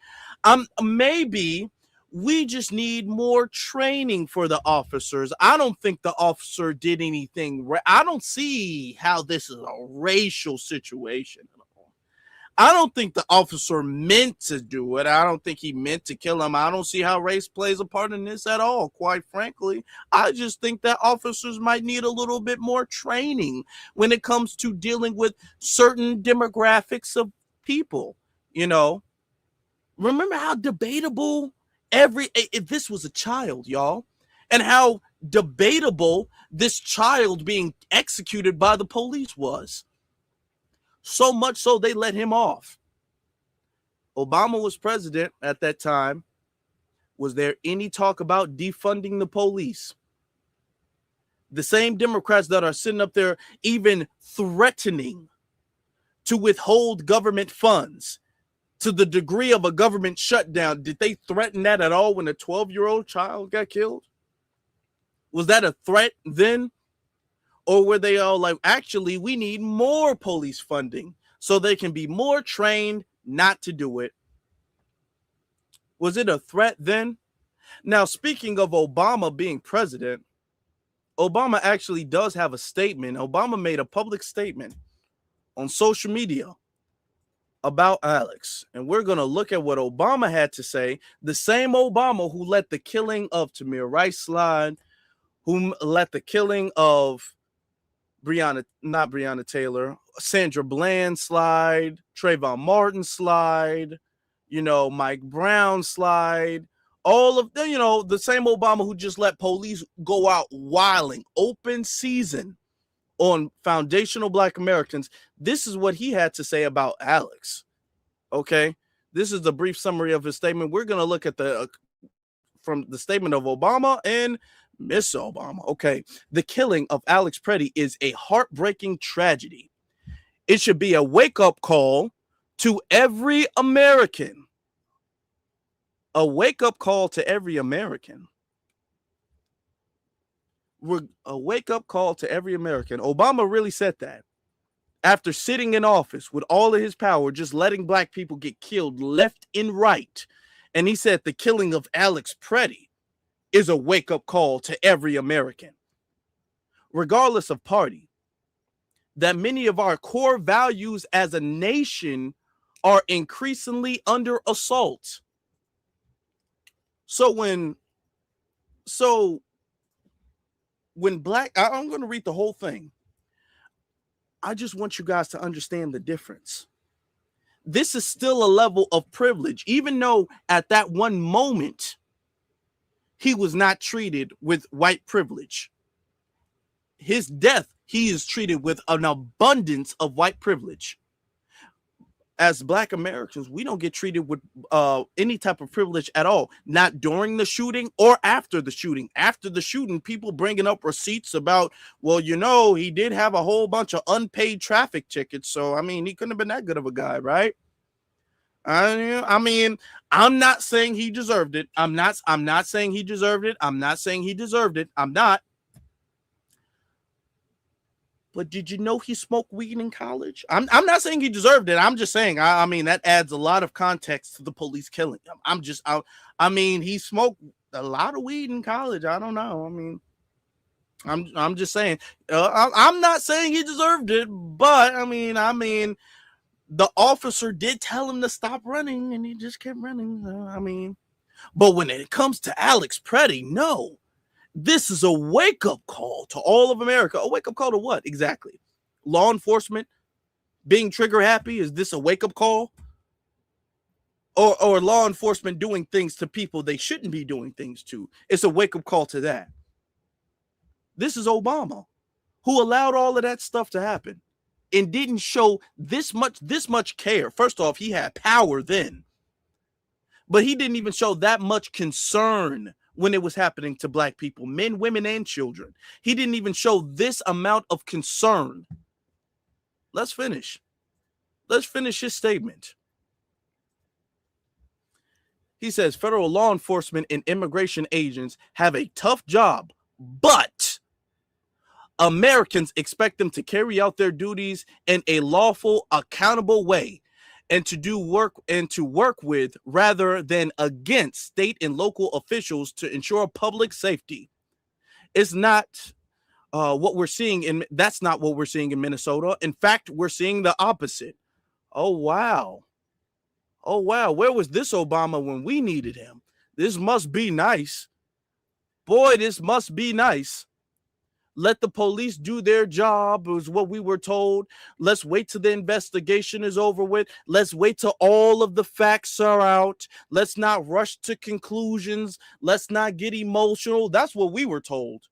maybe we just need more training for the officers. I don't think the officer did anything. I don't see how this is a racial situation. I don't think the officer meant to do it. I don't think he meant to kill him. I don't see how race plays a part in this at all, quite frankly. I just think that officers might need a little bit more training when it comes to dealing with certain demographics of people. You know, remember how debatable if this was a child, y'all, and how debatable this child being executed by the police was. So much so they let him off. Obama was president at that time. Was there any talk about defunding the police? The same Democrats that are sitting up there even threatening to withhold government funds to the degree of a government shutdown, did they threaten that at all when a 12-year-old child got killed? Was that a threat then? Or were they all like, actually, we need more police funding so they can be more trained not to do it? Was it a threat then? Now, speaking of Obama being president, Obama actually does have a statement. Obama made a public statement on social media about Alex. And we're going to look at what Obama had to say. The same Obama who let the killing of Tamir Rice slide, who let the killing of Sandra Bland slide, Trayvon Martin slide, Mike Brown slide, all of them, the same Obama who just let police go out wilding, open season on foundational Black Americans. This is what he had to say about Alex. Okay, this is the brief summary of his statement. We're going to look at from the statement of Obama and Miss Obama. Okay, the killing of Alex Pretti is a heartbreaking tragedy. It should be a wake-up call to every American. A wake-up call to every American. A wake-up call to every American. Obama really said that. After sitting in office with all of his power, just letting Black people get killed left and right. And he said the killing of Alex Pretti is a wake-up call to every American, regardless of party, that many of our core values as a nation are increasingly under assault. So when Black, I'm going to read the whole thing. I just want you guys to understand the difference. This is still a level of privilege, even though at that one moment, he was not treated with white privilege. His death, he is treated with an abundance of white privilege. As Black Americans, we don't get treated with any type of privilege at all. Not during the shooting or after the shooting. After the shooting, people bringing up receipts about, well, he did have a whole bunch of unpaid traffic tickets. So, I mean, he couldn't have been that good of a guy, right? I mean, I'm not saying he deserved it. I'm not saying he deserved it. I'm not saying he deserved it. I'm not. but did you know he smoked weed in college? I'm not saying he deserved it. I'm just saying, I mean, that adds a lot of context to the police killing him. I mean, he smoked a lot of weed in college. I don't know. I mean, I'm just saying, I'm not saying he deserved it, but I mean, the officer did tell him to stop running and he just kept running. I mean, but when it comes to Alex Pretti, no. This is a wake-up call to all of America. A wake-up call to what exactly? Law enforcement being trigger happy? Is this a wake-up call? Or law enforcement doing things to people they shouldn't be doing things to? It's a wake-up call to that. This is Obama, who allowed all of that stuff to happen and didn't show this much care. First off, he had power then, but he didn't even show that much concern when it was happening to black people, men, women, and children. He didn't even show this amount of concern. Let's finish his statement. He says federal law enforcement and immigration agents have a tough job, but Americans expect them to carry out their duties in a lawful, accountable way and to work with rather than against state and local officials to ensure public safety. It's not what we're seeing that's not what we're seeing in Minnesota. In fact, we're seeing the opposite. Oh, wow. Where was this Obama when we needed him? This must be nice. Boy, this must be nice. Let the police do their job, was what we were told. Let's wait till the investigation is over with. Let's wait till all of the facts are out. Let's not rush to conclusions. Let's not get emotional. That's what we were told.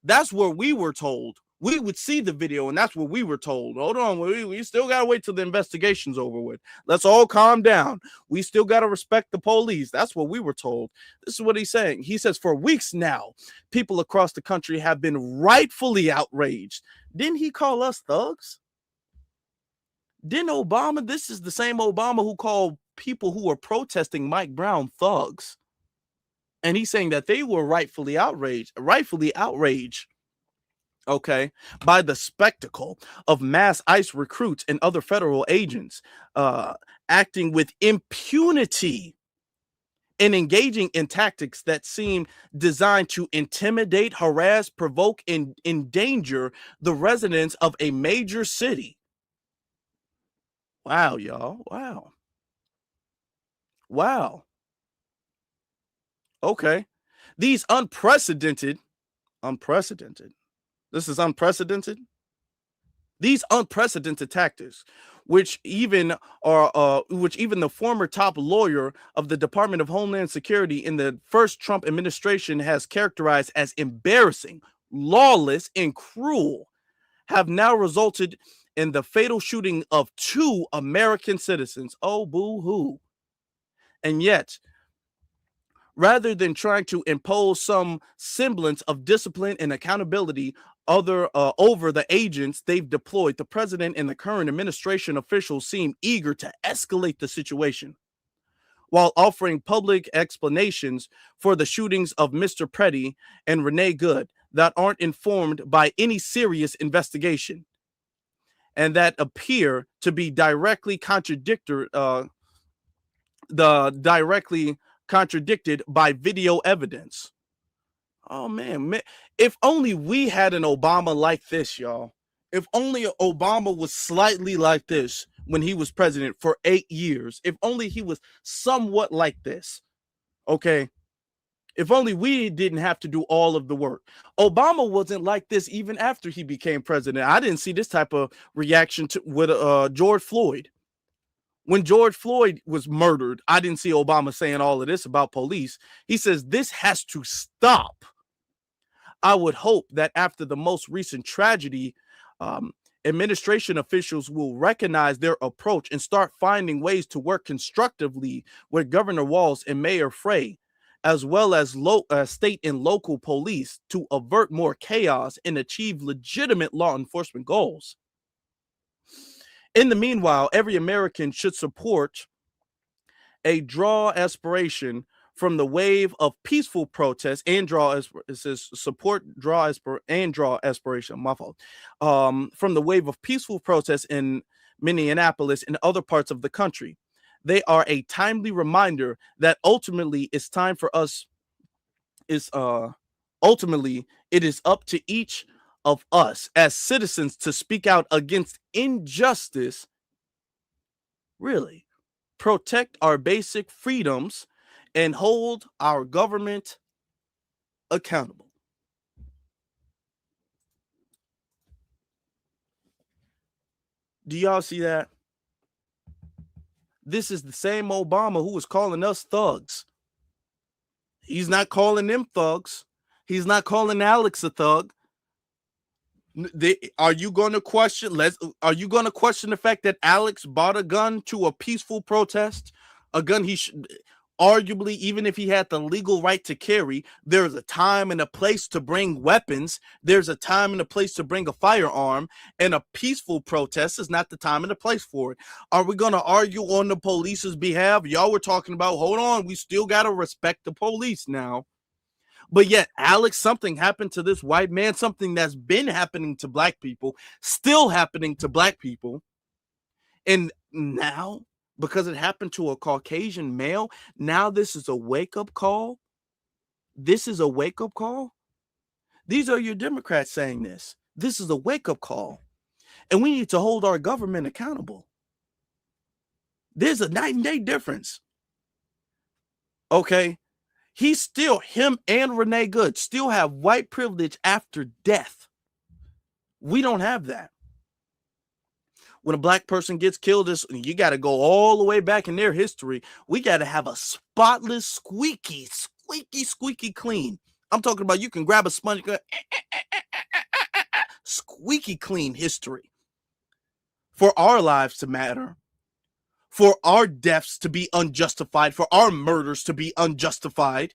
That's what we were told. We would see the video, and that's what we were told. Hold on, we still got to wait till the investigation's over with. Let's all calm down. We still got to respect the police. That's what we were told. This is what he's saying. He says, for weeks now, people across the country have been rightfully outraged. Didn't he call us thugs? Didn't Obama? This is the same Obama who called people who were protesting Mike Brown thugs. And he's saying that they were rightfully outraged. Okay, by the spectacle of mass ICE recruits and other federal agents acting with impunity and engaging in tactics that seem designed to intimidate, harass, provoke, and endanger the residents of a major city. Wow, y'all. Wow. Okay. These unprecedented. This is unprecedented. These unprecedented tactics, which even the former top lawyer of the Department of Homeland Security in the first Trump administration has characterized as embarrassing, lawless, and cruel, have now resulted in the fatal shooting of 2 American citizens. Oh, boo-hoo. And yet, rather than trying to impose some semblance of discipline and accountability over the agents they've deployed, the president and the current administration officials seem eager to escalate the situation while offering public explanations for the shootings of Mr. Pretti and Renee Good that aren't informed by any serious investigation and that appear to be directly contradicted by video evidence. Oh man, if only we had an Obama like this, y'all. If only Obama was slightly like this when he was president for 8 years. If only he was somewhat like this. Okay. If only we didn't have to do all of the work. Obama wasn't like this even after he became president. I didn't see this type of reaction with George Floyd. When George Floyd was murdered, I didn't see Obama saying all of this about police. He says this has to stop. I would hope that after the most recent tragedy, administration officials will recognize their approach and start finding ways to work constructively with Governor Walz and Mayor Frey, as well as state and local police, to avert more chaos and achieve legitimate law enforcement goals. In the meanwhile, every American should support a draw aspiration from the wave of peaceful protests and it says support and draw aspiration, my fault, from the wave of peaceful protests in Minneapolis and other parts of the country. They are a timely reminder that ultimately it is up to each of us as citizens to speak out against injustice, really, protect our basic freedoms, and hold our government accountable. Do y'all see that? This is the same Obama who was calling us thugs. He's not calling them thugs. He's not calling Alex a thug. Are you going to question the fact that Alex bought a gun to a peaceful protest? A gun he should arguably, even if he had the legal right to carry, there's a time and a place to bring weapons. There's a time and a place to bring a firearm, and a peaceful protest is not the time and the place for it. Are we going to argue on the police's behalf? Y'all were talking about, hold on, we still got to respect the police now. But yet, Alex, something happened to this white man, something that's been happening to black people, still happening to black people. And now, because it happened to a Caucasian male, now this is a wake-up call. This is a wake-up call. These are your Democrats saying this. This is a wake-up call. And we need to hold our government accountable. There's a night and day difference. Okay? Him and Renee Good still have white privilege after death. We don't have that. When a black person gets killed, you got to go all the way back in their history. We got to have a spotless, squeaky clean. I'm talking about you can grab a sponge, squeaky clean history for our lives to matter, for our deaths to be unjustified, for our murders to be unjustified.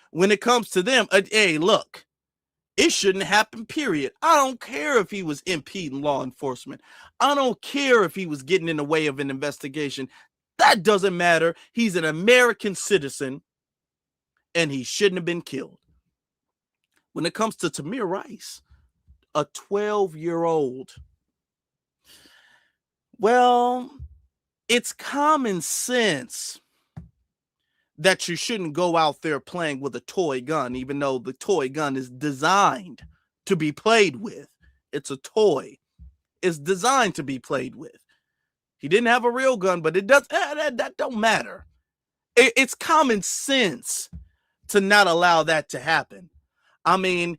When it comes to them, hey, look, it shouldn't happen, period. I don't care if he was impeding law enforcement. I don't care if he was getting in the way of an investigation. That doesn't matter. He's an American citizen, and he shouldn't have been killed. When it comes to Tamir Rice, a 12-year-old, well, it's common sense that you shouldn't go out there playing with a toy gun, even though the toy gun is designed to be played with. It's a toy. It's designed to be played with. He didn't have a real gun, but it does. That don't matter. It's common sense to not allow that to happen. I mean,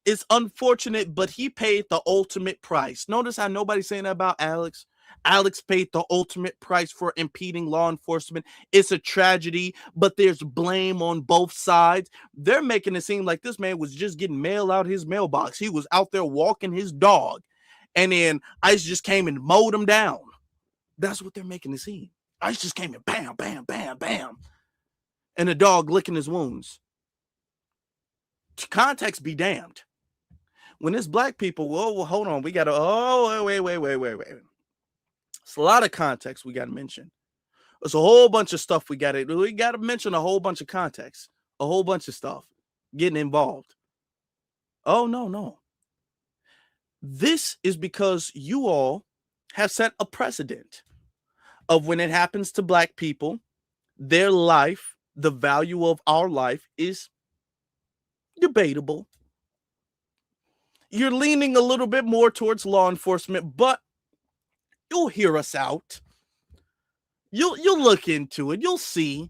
it's unfortunate, but he paid the ultimate price. Notice how nobody's saying that about Alex. Alex paid the ultimate price for impeding law enforcement. It's a tragedy, but there's blame on both sides. They're making it seem like this man was just getting mail out his mailbox. He was out there walking his dog, and then ICE just came and mowed him down. That's what they're making it seem. ICE just came and bam, bam, bam, bam, and the dog licking his wounds. Context be damned. When it's black people, well, hold on, we got to, wait. It's a lot of context we got to mention. It's a whole bunch of stuff we got to mention, a whole bunch of context, a whole bunch of stuff getting involved. Oh, no. This is because you all have set a precedent of when it happens to black people, their life, the value of our life is debatable. You're leaning a little bit more towards law enforcement, but you'll hear us out. You'll look into it. You'll see.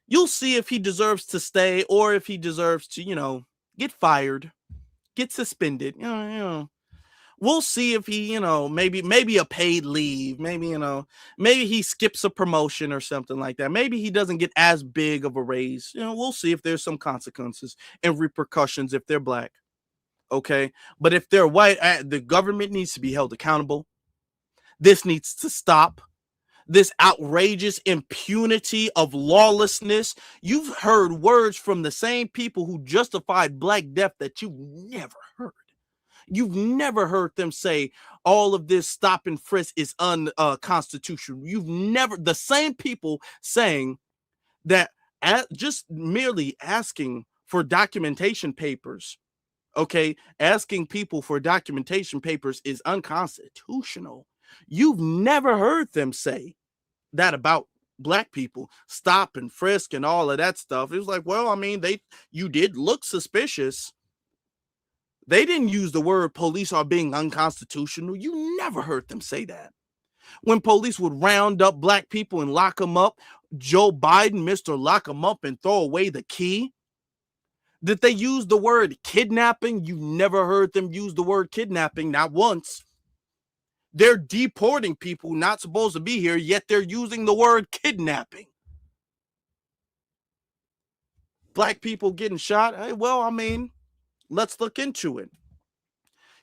You'll see if he deserves to stay or if he deserves to, get fired, get suspended. We'll see if he, maybe a paid leave, maybe he skips a promotion or something like that. Maybe he doesn't get as big of a raise. We'll see if there's some consequences and repercussions if they're black. Okay. But if they're white, the government needs to be held accountable. This needs to stop. This outrageous impunity of lawlessness. You've heard words from the same people who justified Black death that you've never heard. You've never heard them say all of this stop and frisk is unconstitutional. The same people saying that just merely asking for documentation papers, okay, asking people for documentation papers is unconstitutional. You've never heard them say that about black people, stop and frisk and all of that stuff. It was like, well, I mean, you did look suspicious. They didn't use the word police are being unconstitutional. You never heard them say that. When police would round up black people and lock them up, Joe Biden, Mr. Lock them up and throw away the key. Did they use the word kidnapping? You never heard them use the word kidnapping, not once. They're deporting people not supposed to be here, yet they're using the word kidnapping. Black people getting shot? Hey, well, I mean, let's look into it.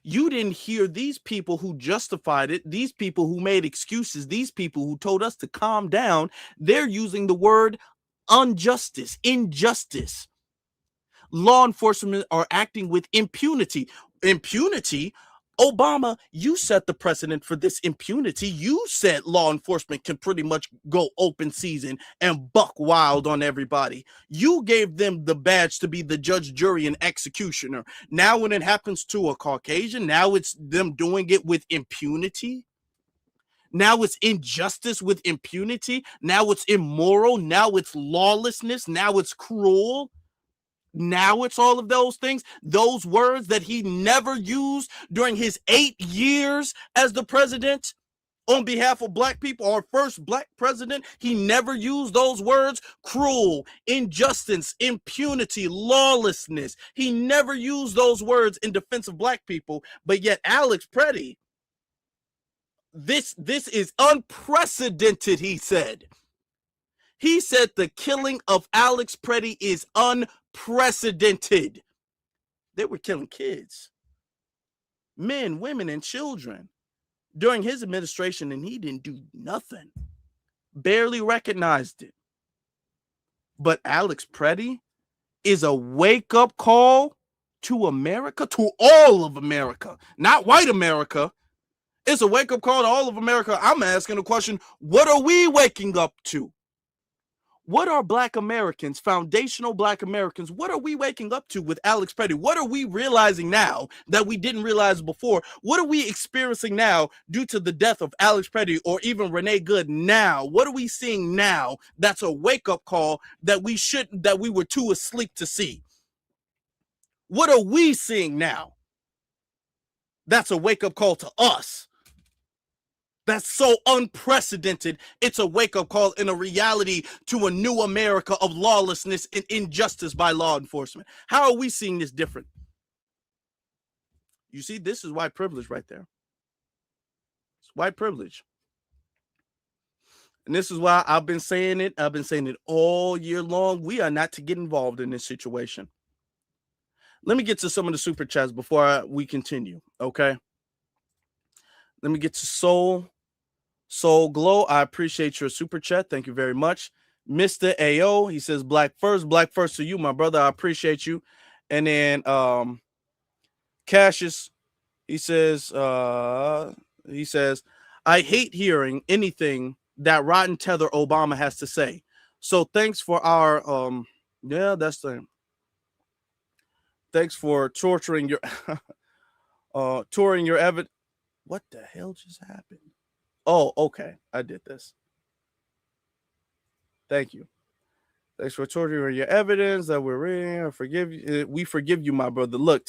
You didn't hear these people who justified it, these people who made excuses, these people who told us to calm down. They're using the word injustice. Law enforcement are acting with impunity. Impunity? Obama, you set the precedent for this impunity. You said law enforcement can pretty much go open season and buck wild on everybody. You gave them the badge to be the judge, jury, and executioner. Now when it happens to a Caucasian, now it's them doing it with impunity. Now it's injustice with impunity. Now it's immoral. Now it's lawlessness. Now it's cruel. Now it's all of those things, those words that he never used during his 8 years as the president on behalf of black people, our first black president. He never used those words: cruel, injustice, impunity, lawlessness. He never used those words in defense of black people. But yet Alex Pretti, this is unprecedented, he said. He said the killing of Alex Pretti is unprecedented. They were killing kids, men, women, and children during his administration, and he didn't do nothing. Barely recognized it. But Alex Pretti is a wake-up call to America, to all of America, not white America. It's a wake-up call to all of America. I'm asking the question, what are we waking up to? What are black Americans, foundational black Americans, what are we waking up to with Alex Pretti? What are we realizing now that we didn't realize before? What are we experiencing now due to the death of Alex Pretti or even Renee Good now? What are we seeing now that's a wake-up call that we were too asleep to see? What are we seeing now that's a wake-up call to us? That's so unprecedented. It's a wake-up call and a reality to a new America of lawlessness and injustice by law enforcement. How are we seeing this different? You see, this is white privilege right there. It's white privilege. And this is why I've been saying it. I've been saying it all year long. We are not to get involved in this situation. Let me get to some of the super chats before we continue, okay? Let me get to Soul Glow. I appreciate your super chat. Thank you very much. Mr. AO, he says, black first to you, my brother. I appreciate you. And then Cassius, he says, I hate hearing anything that rotten tether Obama has to say. So thanks for our thanks for torturing your touring your evidence. What the hell just happened? Oh, okay. I did this. Thank you. Thanks for torturing your evidence that we're reading. I forgive you. We forgive you, my brother. Look,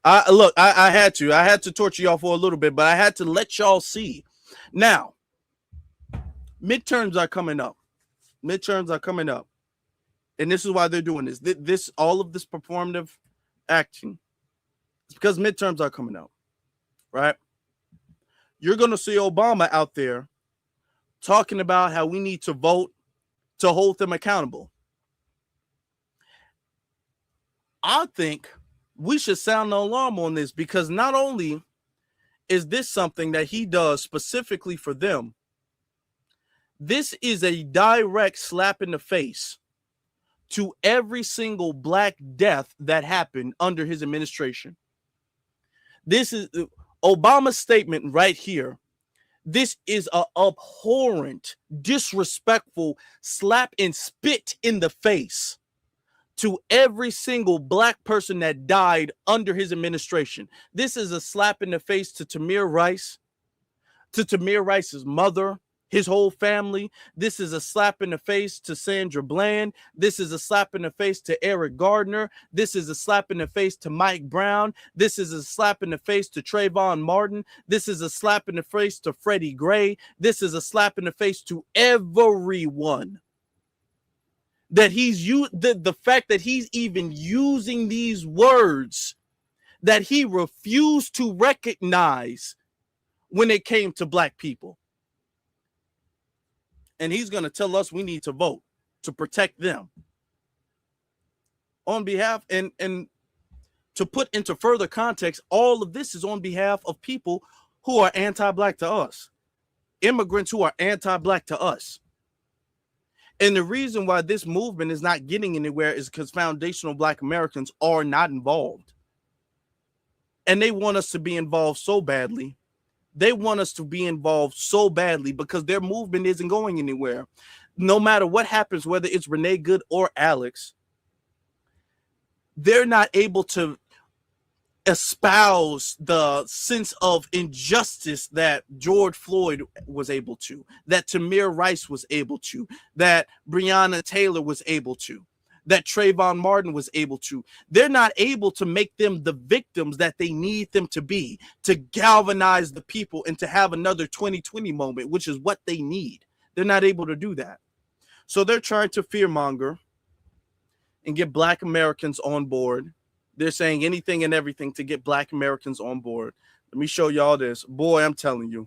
I had to torture y'all for a little bit, but I had to let y'all see. Now, midterms are coming up. And this is why they're doing this. All of this performative acting. It's because midterms are coming up, right? You're going to see Obama out there talking about how we need to vote to hold them accountable. I think we should sound the alarm on this, because not only is this something that he does specifically for them, this is a direct slap in the face to every single black death that happened under his administration. This is Obama's statement right here. This is a abhorrent, disrespectful slap and spit in the face to every single black person that died under his administration. This is a slap in the face to Tamir Rice, to Tamir Rice's mother, his whole family. This is a slap in the face to Sandra Bland. This is a slap in the face to Eric Gardner. This is a slap in the face to Mike Brown. This is a slap in the face to Trayvon Martin. This is a slap in the face to Freddie Gray. This is a slap in the face to everyone. That the fact that he's even using these words that he refused to recognize when it came to black people. And he's going to tell us we need to vote to protect them. On behalf, and to put into further context, all of this is on behalf of people who are anti-black to us. Immigrants who are anti-black to us. And the reason why this movement is not getting anywhere is because foundational black Americans are not involved. And they want us to be involved so badly. They want us to be involved so badly because their movement isn't going anywhere. No matter what happens, whether it's Renee Good or Alex, they're not able to espouse the sense of injustice that George Floyd was able to, that Tamir Rice was able to, that Breonna Taylor was able to, that Trayvon Martin was able to. They're not able to make them the victims that they need them to be, to galvanize the people and to have another 2020 moment, which is what they need. They're not able to do that. So they're trying to fearmonger and get black Americans on board. They're saying anything and everything to get black Americans on board. Let me show y'all this. Boy, I'm telling you.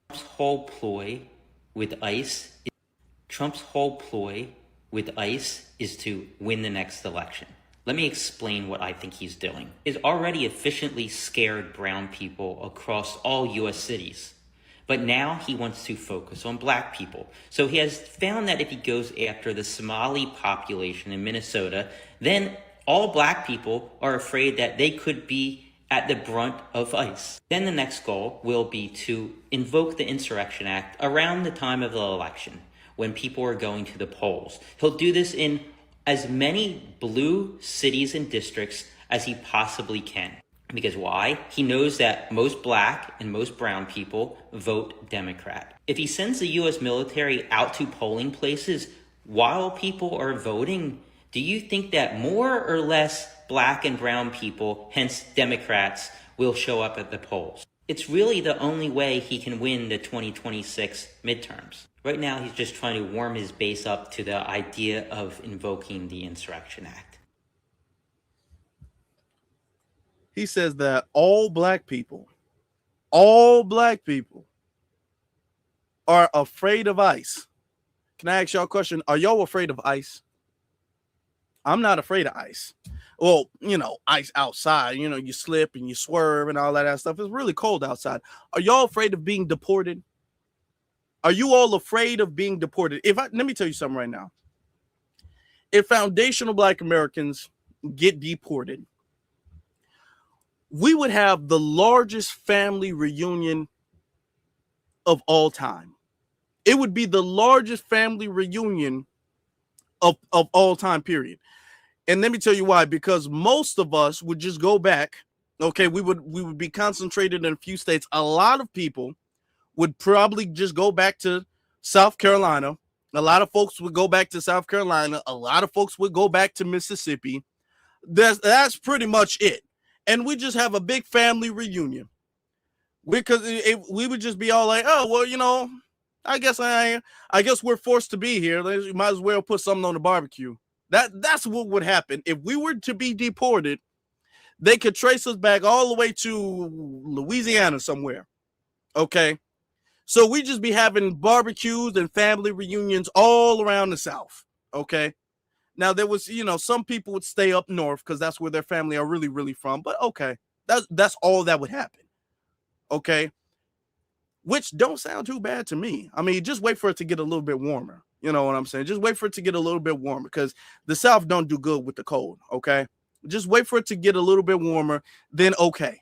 Trump's whole ploy with ICE is to win the next election. Let me explain what I think he's doing. He's already efficiently scared brown people across all U.S. cities. But now he wants to focus on black people. So he has found that if he goes after the Somali population in Minnesota, then all black people are afraid that they could be at the brunt of ICE. Then the next goal will be to invoke the Insurrection Act around the time of the election, when people are going to the polls. He'll do this in as many blue cities and districts as he possibly can. Because why? He knows that most black and most brown people vote Democrat. If he sends the U.S. military out to polling places while people are voting, do you think that more or less black and brown people, hence Democrats, will show up at the polls? It's really the only way he can win the 2026 midterms. Right now, he's just trying to warm his base up to the idea of invoking the Insurrection Act. He says that all black people are afraid of ICE. Can I ask y'all a question? Are y'all afraid of ICE? I'm not afraid of ICE. Well, ICE outside, you slip and you swerve and all that stuff. It's really cold outside. Are y'all afraid of being deported? Are you all afraid of being deported? Let me tell you something right now. If foundational black Americans get deported, we would have the largest family reunion of all time. It would be the largest family reunion of all time, period. And let me tell you why. Because most of us would just go back. Okay, we would be concentrated in a few states. A lot of people would probably just go back to South Carolina. A lot of folks would go back to South Carolina. A lot of folks would go back to Mississippi. That's pretty much it. And we just have a big family reunion. Because we would just be all like, oh, well, I guess we're forced to be here. You might as well put something on the barbecue. That's what would happen. If we were to be deported, they could trace us back all the way to Louisiana somewhere. Okay. So we just be having barbecues and family reunions all around the South. Okay. Now there was, some people would stay up north because that's where their family are really, really from. But okay, that's all that would happen. Okay. Which don't sound too bad to me. I mean, just wait for it to get a little bit warmer. You know what I'm saying? Just wait for it to get a little bit warmer because the South don't do good with the cold. Okay. Just wait for it to get a little bit warmer. Then okay.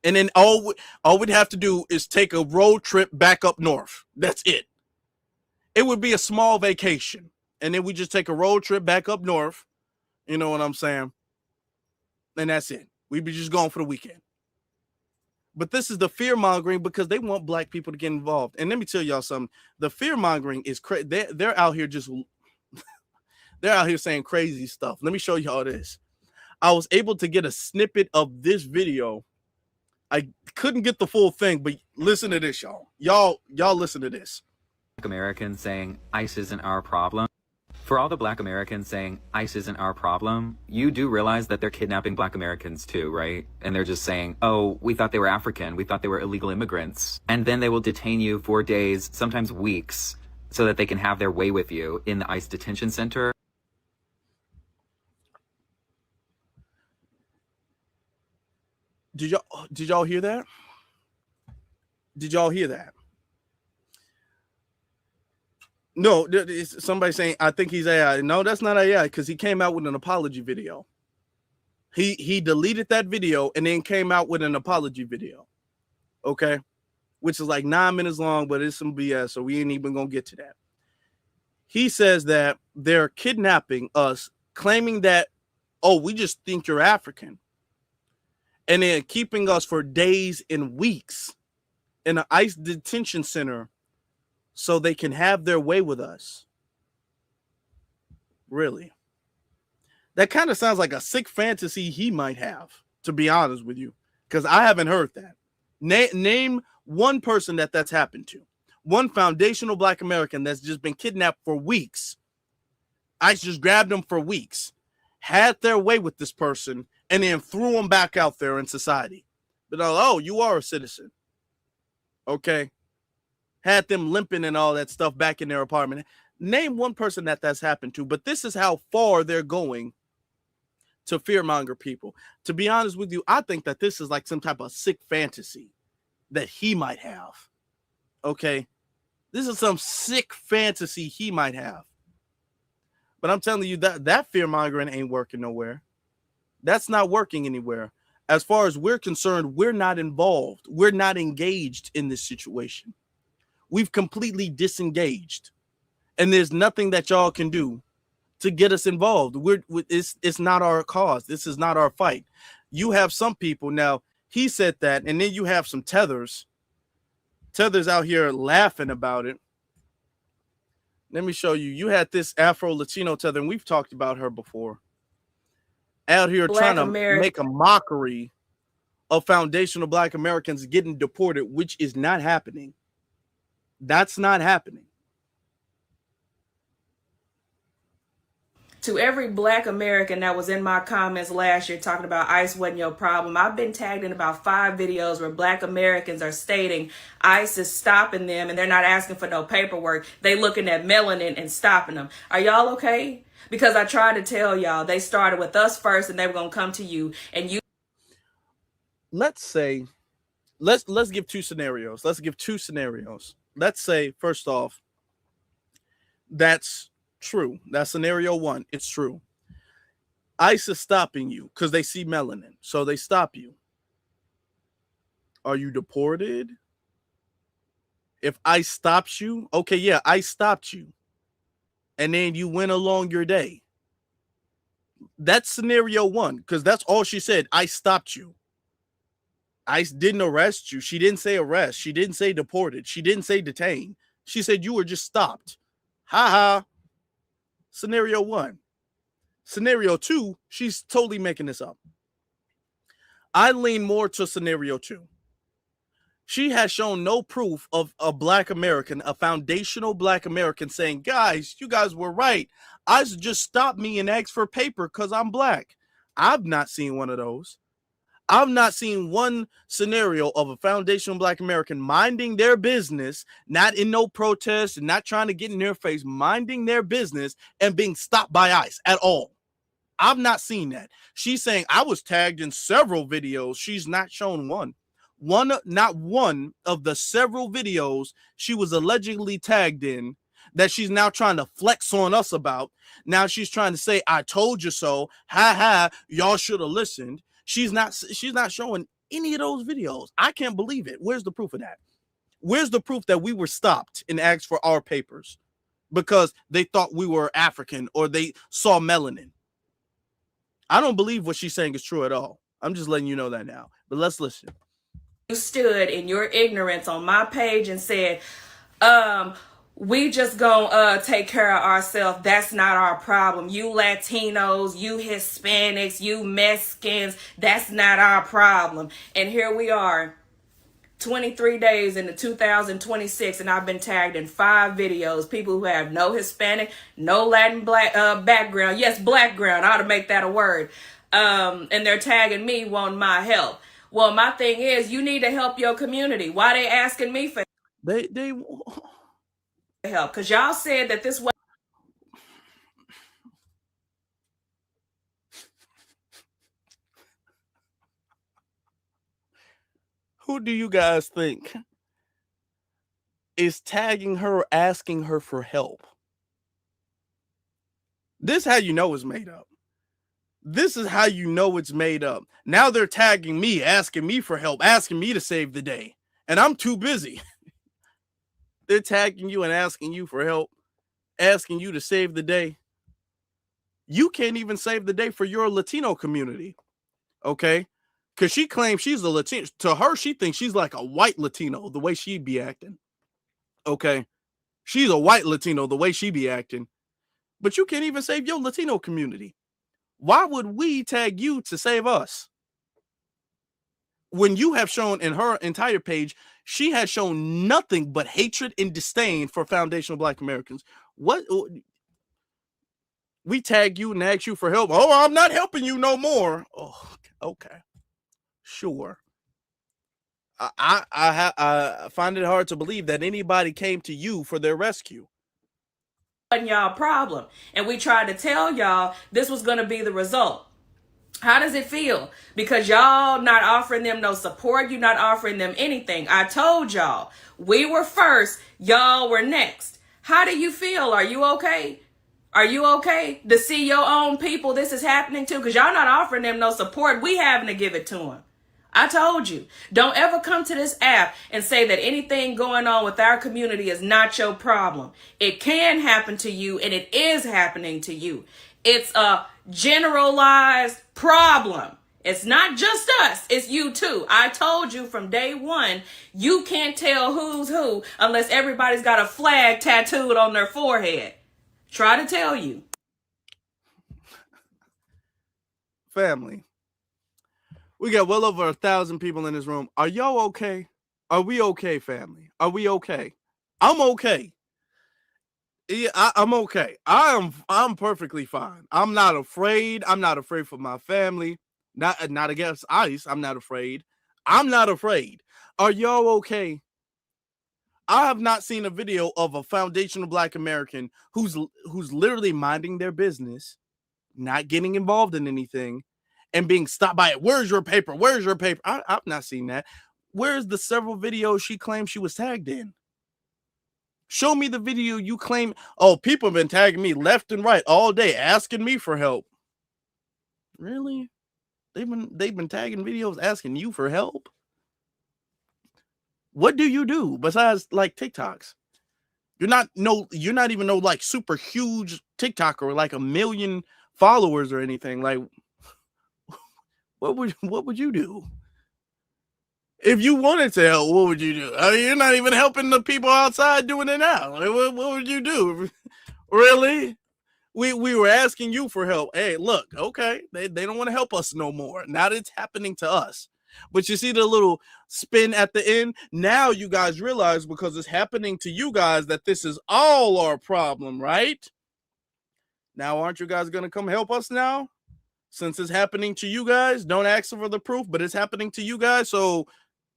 And then all we'd have to do is take a road trip back up north. That's it. It would be a small vacation. And then we just take a road trip back up north. You know what I'm saying? And that's it. We'd be just going for the weekend. But this is the fear mongering because they want black people to get involved. And let me tell y'all something. The fear mongering is crazy. They're out here they're out here saying crazy stuff. Let me show y'all this. I was able to get a snippet of this video. I couldn't get the full thing, but listen to this, y'all. Y'all listen to this. Americans saying ICE isn't our problem. For all the black Americans saying ICE isn't our problem, you do realize that they're kidnapping black Americans too, right? And they're just saying, oh, we thought they were African. We thought they were illegal immigrants. And then they will detain you for days, sometimes weeks, so that they can have their way with you in the ICE detention center. Did y'all hear that? Did y'all hear that? No, somebody saying, I think he's AI. No, that's not AI because he came out with an apology video. He deleted that video and then came out with an apology video. Okay? Which is like 9 minutes long, but it's some BS, so we ain't even going to get to that. He says that they're kidnapping us, claiming that, oh, we just think you're African. And then keeping us for days and weeks in an ICE detention center so they can have their way with us. Really? That kind of sounds like a sick fantasy he might have, to be honest with you, because I haven't heard that. Name one person that's happened to. One foundational black American that's just been kidnapped for weeks. ICE just grabbed them for weeks, had their way with this person, and then threw them back out there in society. But oh, you are a citizen. Okay. Had them limping and all that stuff back in their apartment. Name one person that's happened to, but this is how far they're going to fearmonger people. To be honest with you, I think that this is like some type of sick fantasy that he might have. Okay. This is some sick fantasy he might have. But I'm telling you that fearmongering ain't working nowhere. That's not working anywhere. As far as we're concerned, we're not involved. We're not engaged in this situation. We've completely disengaged. And there's nothing that y'all can do to get us involved. It's not our cause. This is not our fight. You have some people now, he said that, and then you have some tethers out here laughing about it. Let me show you. You had this Afro Latino tether, and we've talked about her before. Out here trying to make a mockery of foundational black Americans getting deported, which is not happening. That's not happening. To every black American that was in my comments last year talking about ICE wasn't your problem, I've been tagged in about 5 videos where black Americans are stating ICE is stopping them and they're not asking for no paperwork. They looking at melanin and stopping them. Are y'all okay? Because I tried to tell y'all, they started with us first and they were going to come to you. And you. Let's say, let's give two scenarios. Let's give two scenarios. Let's say, first off, that's true. That's scenario one. It's true. ICE is stopping you because they see melanin. So they stop you. Are you deported? If ICE stops you, okay, yeah, ICE stopped you. And then you went along your day. That's scenario one, because that's all she said. ICE stopped you. ICE didn't arrest you. She didn't say arrest. She didn't say deported. She didn't say detain. She said you were just stopped. Ha ha. Scenario one. Scenario two, she's totally making this up. I lean more to scenario two. She has shown no proof of a black American, a foundational black American saying, guys, you guys were right. ICE just stopped me and asked for paper because I'm black. I've not seen one of those. I've not seen one scenario of a foundational black American minding their business, not in no protest and not trying to get in their face, minding their business and being stopped by ICE at all. I've not seen that. She's saying I was tagged in several videos. She's not shown one. Not one of the several videos she was allegedly tagged in that she's now trying to flex on us about. Now she's trying to say, I told you so. Ha ha, y'all should have listened. She's not showing any of those videos. I can't believe it. Where's the proof of that? Where's the proof that we were stopped and asked for our papers because they thought we were African or they saw melanin? I don't believe what she's saying is true at all. I'm just letting you know that now. But let's listen. You stood in your ignorance on my page and said, we just gonna take care of ourselves. That's not our problem. You Latinos, you Hispanics, you Mexicans, that's not our problem. And here we are, 23 days into 2026, and I've been tagged in 5 videos. People who have no Hispanic, no Latin black background. Yes, blackground. I ought to make that a word. And they're tagging me wanting my help. Well, my thing is, you need to help your community. Why they asking me for they help? Because y'all said that this was. Who do you guys think is tagging her, asking her for help? This is how you know it's made up. This is how you know it's made up. Now they're tagging me, asking me for help, asking me to save the day. And I'm too busy. They're tagging you and asking you for help, asking you to save the day. You can't even save the day for your Latino community. Okay? Because she claims she's a Latino. To her, she thinks she's like a white Latino, the way she'd be acting. Okay? She's a white Latino, the way she be acting. But you can't even save your Latino community. Why would we tag you to save us? When you have shown in her entire page, she has shown nothing but hatred and disdain for foundational Black Americans. What? We tag you and ask you for help. Oh, I'm not helping you no more. Oh, okay. Sure. I find it hard to believe that anybody came to you for their rescue. Y'all problem, and we tried to tell y'all this was going to be the result. How does it feel? Because y'all not offering them no support, you're not offering them anything. I told y'all we were first, y'all were next. How do you feel? Are you okay? Are you okay to see your own people this is happening to? Because y'all not offering them no support, we having to give it to them. I told you, don't ever come to this app and say that anything going on with our community is not your problem. It can happen to you, and it is happening to you. It's a generalized problem. It's not just us, it's you too. I told you from day one, you can't tell who's who unless everybody's got a flag tattooed on their forehead. Try to tell you. Family. We got well over 1,000 people in this room. Are y'all okay? Are we okay, family? Are we okay? I'm okay. Yeah, I'm okay. I'm perfectly fine. I'm not afraid. I'm not afraid for my family. Not against ICE. I'm not afraid. I'm not afraid. Are y'all okay? I have not seen a video of a foundational Black American who's literally minding their business, not getting involved in anything, and being stopped by it. Where's your paper? Where's your paper? I've not seen that. Where's the several videos she claimed she was tagged in? Show me the video you claim. Oh, people have been tagging me left and right all day, asking me for help. Really? They've been tagging videos asking you for help? What do you do besides like TikToks? You're not even no like super huge TikToker, like 1 million followers or anything. Like, what would you do? If you wanted to help, what would you do? I mean, you're not even helping the people outside doing it now. Like, what would you do? Really? We were asking you for help. Hey, look, okay, they don't want to help us no more. Now that it's happening to us. But you see the little spin at the end? Now you guys realize because it's happening to you guys that this is all our problem, right? Now, aren't you guys going to come help us now? Since it's happening to you guys, don't ask for the proof, but it's happening to you guys. So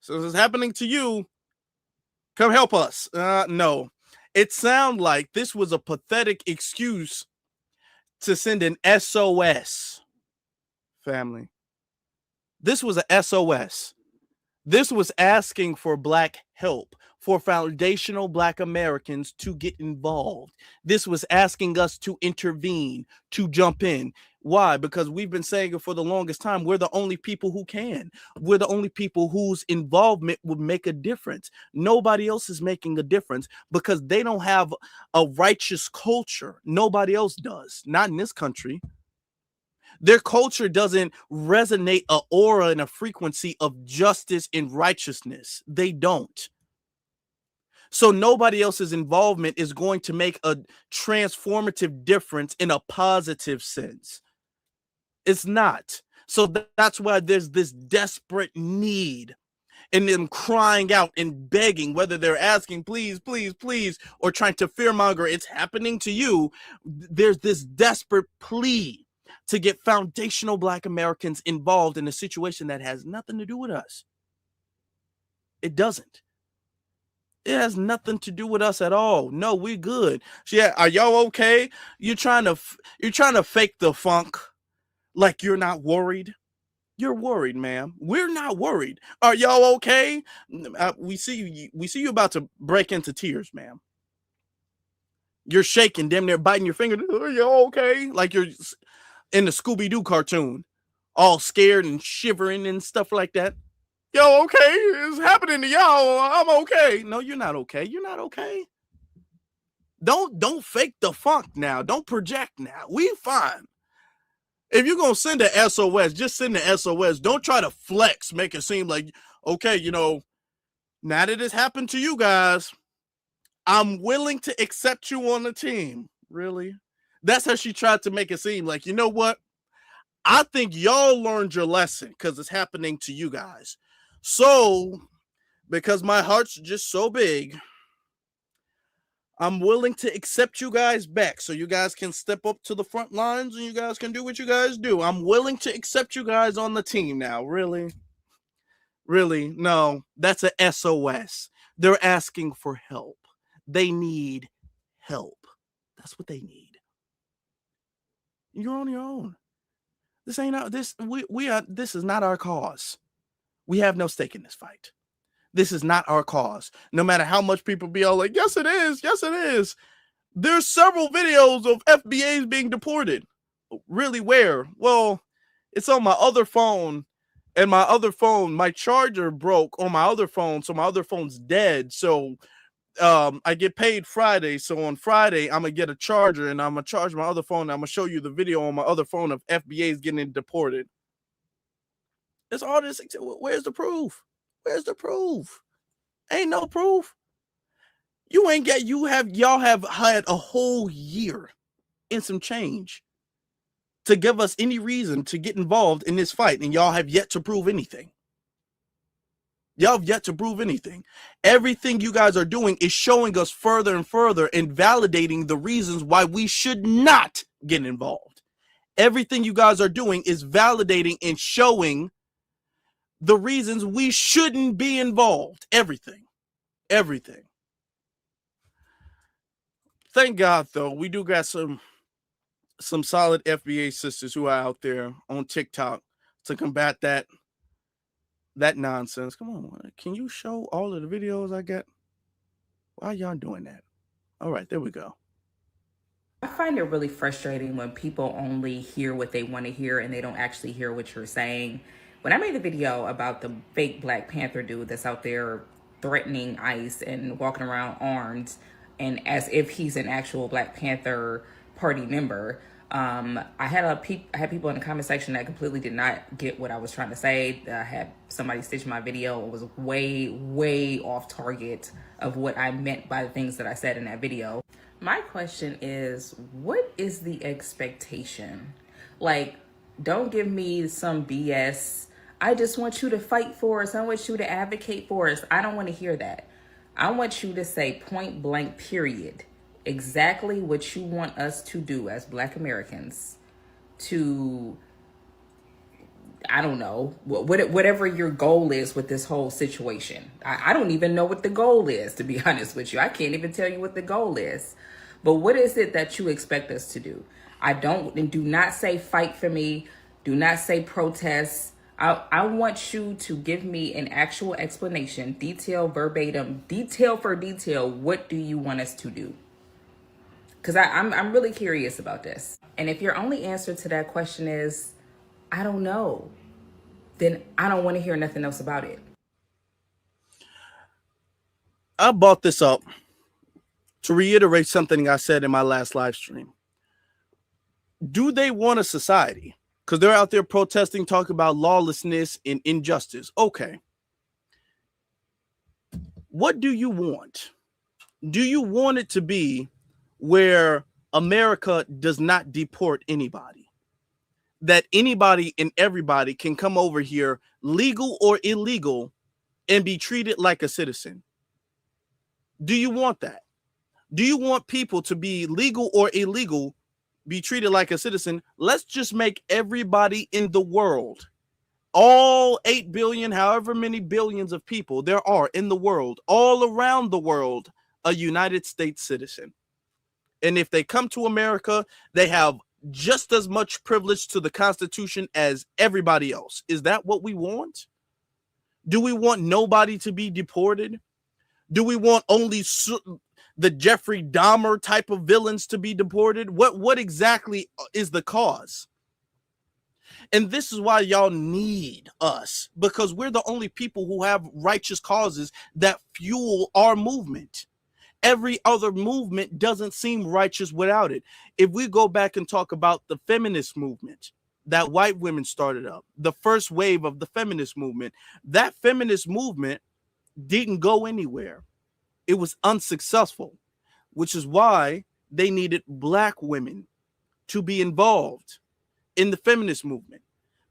since it's happening to you, come help us. No, it sounds like this was a pathetic excuse to send an SOS, family. This was a SOS. This was asking for Black help, for foundational Black Americans to get involved. This was asking us to intervene, to jump in. Why? Because we've been saying it for the longest time. We're the only people who can. We're the only people whose involvement would make a difference. Nobody else is making a difference because they don't have a righteous culture. Nobody else does. Not in this country. Their culture doesn't resonate an aura and a frequency of justice and righteousness. They don't. So nobody else's involvement is going to make a transformative difference in a positive sense. It's not. So that's why there's this desperate need and them crying out and begging, whether they're asking, please, please, please, or trying to fearmonger, it's happening to you. There's this desperate plea to get foundational Black Americans involved in a situation that has nothing to do with us. It doesn't. It has nothing to do with us at all. No, we're good. Yeah, are y'all okay? You're trying to fake the funk like you're not worried. You're worried, ma'am. We're not worried. Are y'all okay? We see you about to break into tears, ma'am. You're shaking, damn near biting your finger. Are y'all okay? Like you're in the Scooby-Doo cartoon, all scared and shivering and stuff like that. Yo, okay, it's happening to y'all. I'm okay. No, you're not okay. You're not okay. Don't fake the funk now. Don't project now. We fine. If you're gonna send a SOS, just send the SOS. Don't try to flex, make it seem like, okay, now that it's happened to you guys, I'm willing to accept you on the team. Really? That's how she tried to make it seem like, you know what? I think y'all learned your lesson because it's happening to you guys. So, because my heart's just so big, I'm willing to accept you guys back so you guys can step up to the front lines and you guys can do what you guys do. I'm willing to accept you guys on the team now. Really? Really? No, that's a SOS. They're asking for help. They need help. That's what they need. You're on your own. This ain't this is not our cause. We have no stake in this fight. This is not our cause. No matter how much people be all like, yes, it is. Yes, it is. There's several videos of FBAs being deported. Really, where? Well, it's on my other phone. And my other phone, my charger broke on my other phone. So my other phone's dead. So I get paid Friday. So on Friday, I'm going to get a charger and I'm going to charge my other phone. I'm going to show you the video on my other phone of FBAs getting deported. It's all this. Where's the proof? Where's the proof? Ain't no proof. Y'all have had a whole year and some change to give us any reason to get involved in this fight, and y'all have yet to prove anything. Y'all have yet to prove anything. Everything you guys are doing is showing us further and further and validating the reasons why we should not get involved. Everything you guys are doing is validating and showing the reasons we shouldn't be involved. Everything. Thank God, though, we do got some solid FBA sisters who are out there on TikTok to combat that nonsense. Come on, can you show all of the videos I get? Why are y'all doing that? All right, there we go. I find it really frustrating when people only hear what they want to hear and they don't actually hear what you're saying. When I made the video about the fake Black Panther dude that's out there threatening ICE and walking around armed and as if he's an actual Black Panther party member, I had people in the comment section that completely did not get what I was trying to say. I had somebody stitch my video. It was way off target of what I meant by the things that I said in that video. My question is, what is the expectation? Like, don't give me some BS. I just want you to fight for us. I want you to advocate for us. I don't want to hear that. I want you to say point blank, period, exactly what you want us to do as Black Americans to, I don't know, whatever your goal is with this whole situation. I don't even know what the goal is, to be honest with you. I can't even tell you what the goal is. But what is it that you expect us to do? Do not say fight for me. Do not say protest. I want you to give me an actual explanation, detail verbatim, detail for detail. What do you want us to do? Because I'm really curious about this. And if your only answer to that question is, I don't know, then I don't want to hear nothing else about it. I brought this up to reiterate something I said in my last live stream. Do they want a society? Because they're out there protesting, talking about lawlessness and injustice. Okay. What do you want? Do you want it to be where America does not deport anybody? That anybody and everybody can come over here, legal or illegal, and be treated like a citizen? Do you want that? Do you want people to be legal or illegal, be treated like a citizen? Let's just make everybody in the world, all 8 billion, however many billions of people there are in the world, all around the world, a United States citizen. And if they come to America, they have just as much privilege to the Constitution as everybody else. Is that what we want? Do we want nobody to be deported? Do we want only the Jeffrey Dahmer type of villains to be deported? What exactly is the cause? And this is why y'all need us, because we're the only people who have righteous causes that fuel our movement. Every other movement doesn't seem righteous without it. If we go back and talk about the feminist movement that white women started up, the first wave of the feminist movement, that feminist movement didn't go anywhere. It was unsuccessful, which is why they needed Black women to be involved in the feminist movement,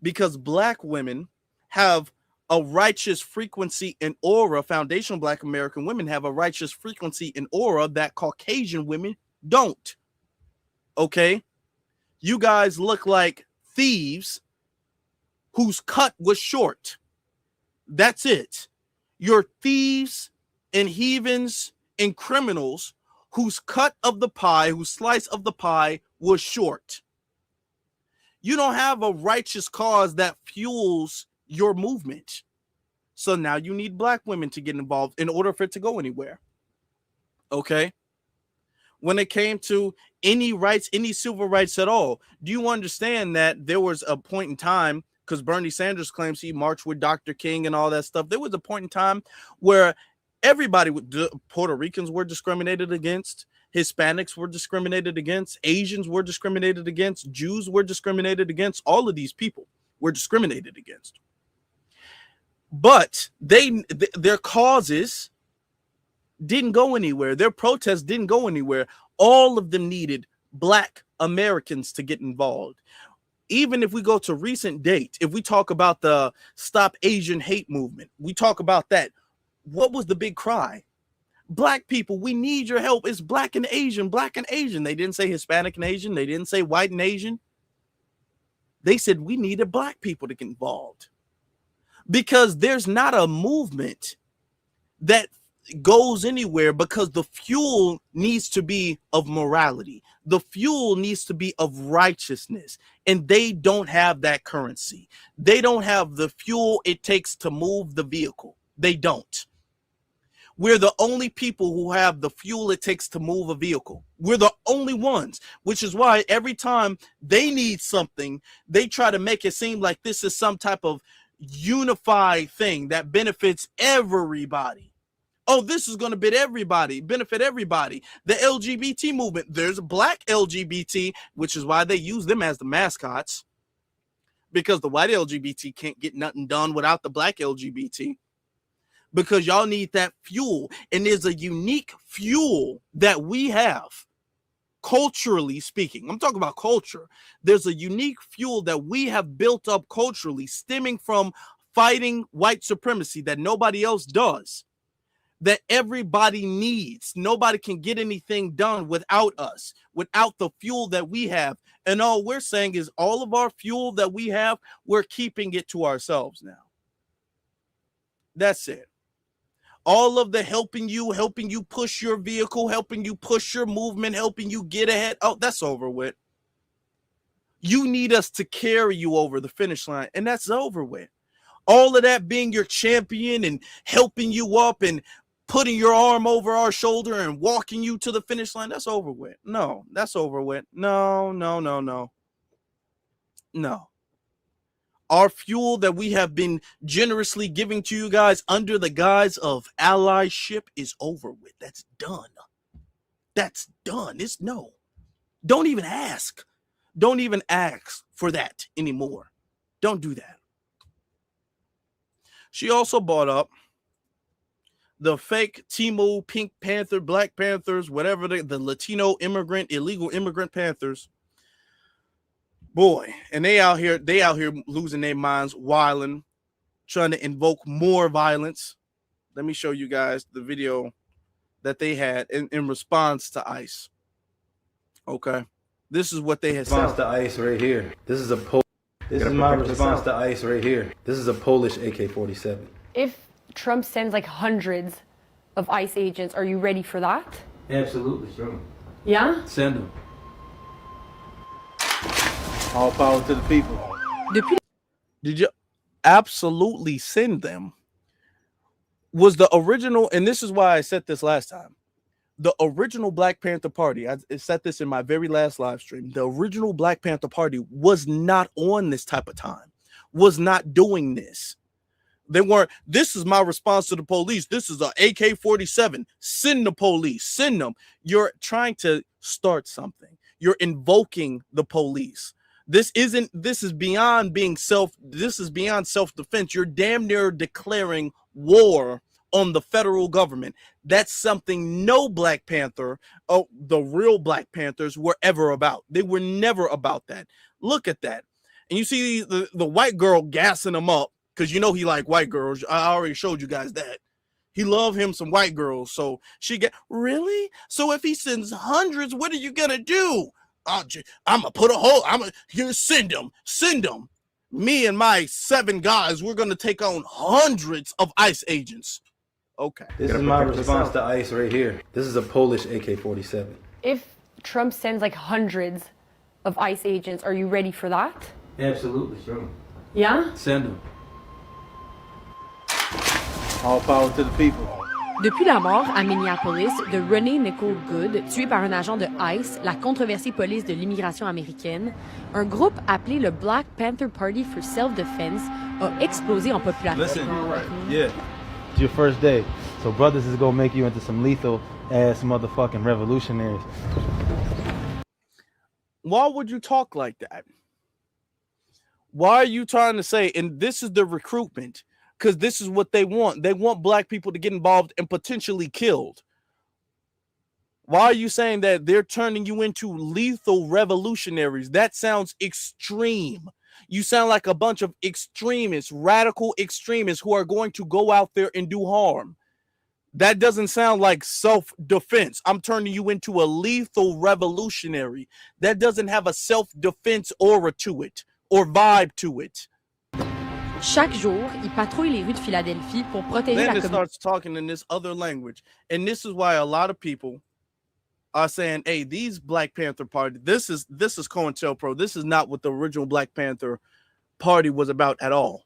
because Black women have a righteous frequency and aura. Foundational Black American women have a righteous frequency and aura that Caucasian women don't. Okay? You guys look like thieves whose cut was short. That's it. You're thieves and heathens and criminals whose cut of the pie, whose slice of the pie was short. You don't have a righteous cause that fuels your movement. So now you need Black women to get involved in order for it to go anywhere. Okay? When it came to any rights, any civil rights at all, do you understand that there was a point in time, because Bernie Sanders claims he marched with Dr. King and all that stuff, there was a point in time where everybody, Puerto Ricans were discriminated against, Hispanics were discriminated against, Asians were discriminated against, Jews were discriminated against, all of these people were discriminated against. But their causes didn't go anywhere. Their protests didn't go anywhere. All of them needed Black Americans to get involved. Even if we go to recent date, if we talk about the Stop Asian Hate movement, we talk about that. What was the big cry? Black people, we need your help. It's Black and Asian, Black and Asian. They didn't say Hispanic and Asian. They didn't say white and Asian. They said we needed Black people to get involved. Because there's not a movement that goes anywhere, because the fuel needs to be of morality. The fuel needs to be of righteousness. And they don't have that currency. They don't have the fuel it takes to move the vehicle. They don't. We're the only people who have the fuel it takes to move a vehicle. We're the only ones, which is why every time they need something, they try to make it seem like this is some type of unified thing that benefits everybody. Oh, this is going to benefit everybody. The LGBT movement, there's Black LGBT, which is why they use them as the mascots, because the white LGBT can't get nothing done without the Black LGBT, because y'all need that fuel. And there's a unique fuel that we have, culturally speaking. I'm talking about culture. There's a unique fuel that we have built up culturally, stemming from fighting white supremacy that nobody else does, that everybody needs. Nobody can get anything done without us, without the fuel that we have. And all we're saying is all of our fuel that we have, we're keeping it to ourselves now. That's it. All of the helping you push your vehicle, helping you push your movement, helping you get ahead. Oh, that's over with. You need us to carry you over the finish line, and that's over with. All of that being your champion and helping you up and putting your arm over our shoulder and walking you to the finish line. That's over with. No, that's over with. No. Our fuel that we have been generously giving to you guys under the guise of allyship is over with. That's done. That's done. It's no. Don't even ask. Don't even ask for that anymore. Don't do that. She also brought up the fake Timo, Pink Panther, Black Panthers, whatever the Latino immigrant, illegal immigrant Panthers. Boy, and they out here losing their minds, wilding, trying to invoke more violence. Let me show you guys the video that they had in response to ICE. Okay. This is what they had response to ICE right here. This is my response to ICE right here. This is a Polish AK-47. If Trump sends like hundreds of ICE agents, are you ready for that? Absolutely, sure. Yeah? Send them. All power to the people. Did you absolutely send them? Was the original, and this is why I said this last time, the original Black Panther Party, I said this in my very last live stream, the original Black Panther Party was not on this type of time, was not doing this. They weren't, this is my response to the police. This is an AK-47. Send the police, send them. You're trying to start something. You're invoking the police. This is beyond self-defense. You're damn near declaring war on the federal government. That's something no Black Panther, the real Black Panthers, were ever about. They were never about that. Look at that. And you see the white girl gassing him up because you know he like white girls. I already showed you guys that. He love him some white girls. So she get, really? So if he sends hundreds, what are you going to do? I'm going to put a hole. Send them. Me and my 7 guys, we're going to take on hundreds of ICE agents. Okay. This is my response to ICE right here. This is a Polish AK-47. If Trump sends like hundreds of ICE agents, are you ready for that? Absolutely, sure. Yeah? Send them. All power to the people. Depuis la mort à Minneapolis de René Nicole Good, tué par un agent de ICE, la controversée police de l'immigration américaine, un groupe appelé le Black Panther Party for Self-Defense a explosé en popularité. Listen, yeah. It's your first day, so brothers is gonna make you into some lethal ass motherfucking revolutionaries. Why would you talk like that? Why are you trying to say, and this is the recruitment, because this is what they want. They want Black people to get involved and potentially killed. Why are you saying that they're turning you into lethal revolutionaries? That sounds extreme. You sound like a bunch of extremists, radical extremists who are going to go out there and do harm. That doesn't sound like self-defense. I'm turning you into a lethal revolutionary. That doesn't have a self-defense aura to it or vibe to it. Chaque jour, il patrouille les rues de Philadelphie pour protéger Then la it communauté. starts talking in this other language. And this is why a lot of people are saying, hey, these Black Panther Party, this is COINTELPRO. This is not what the original Black Panther Party was about at all.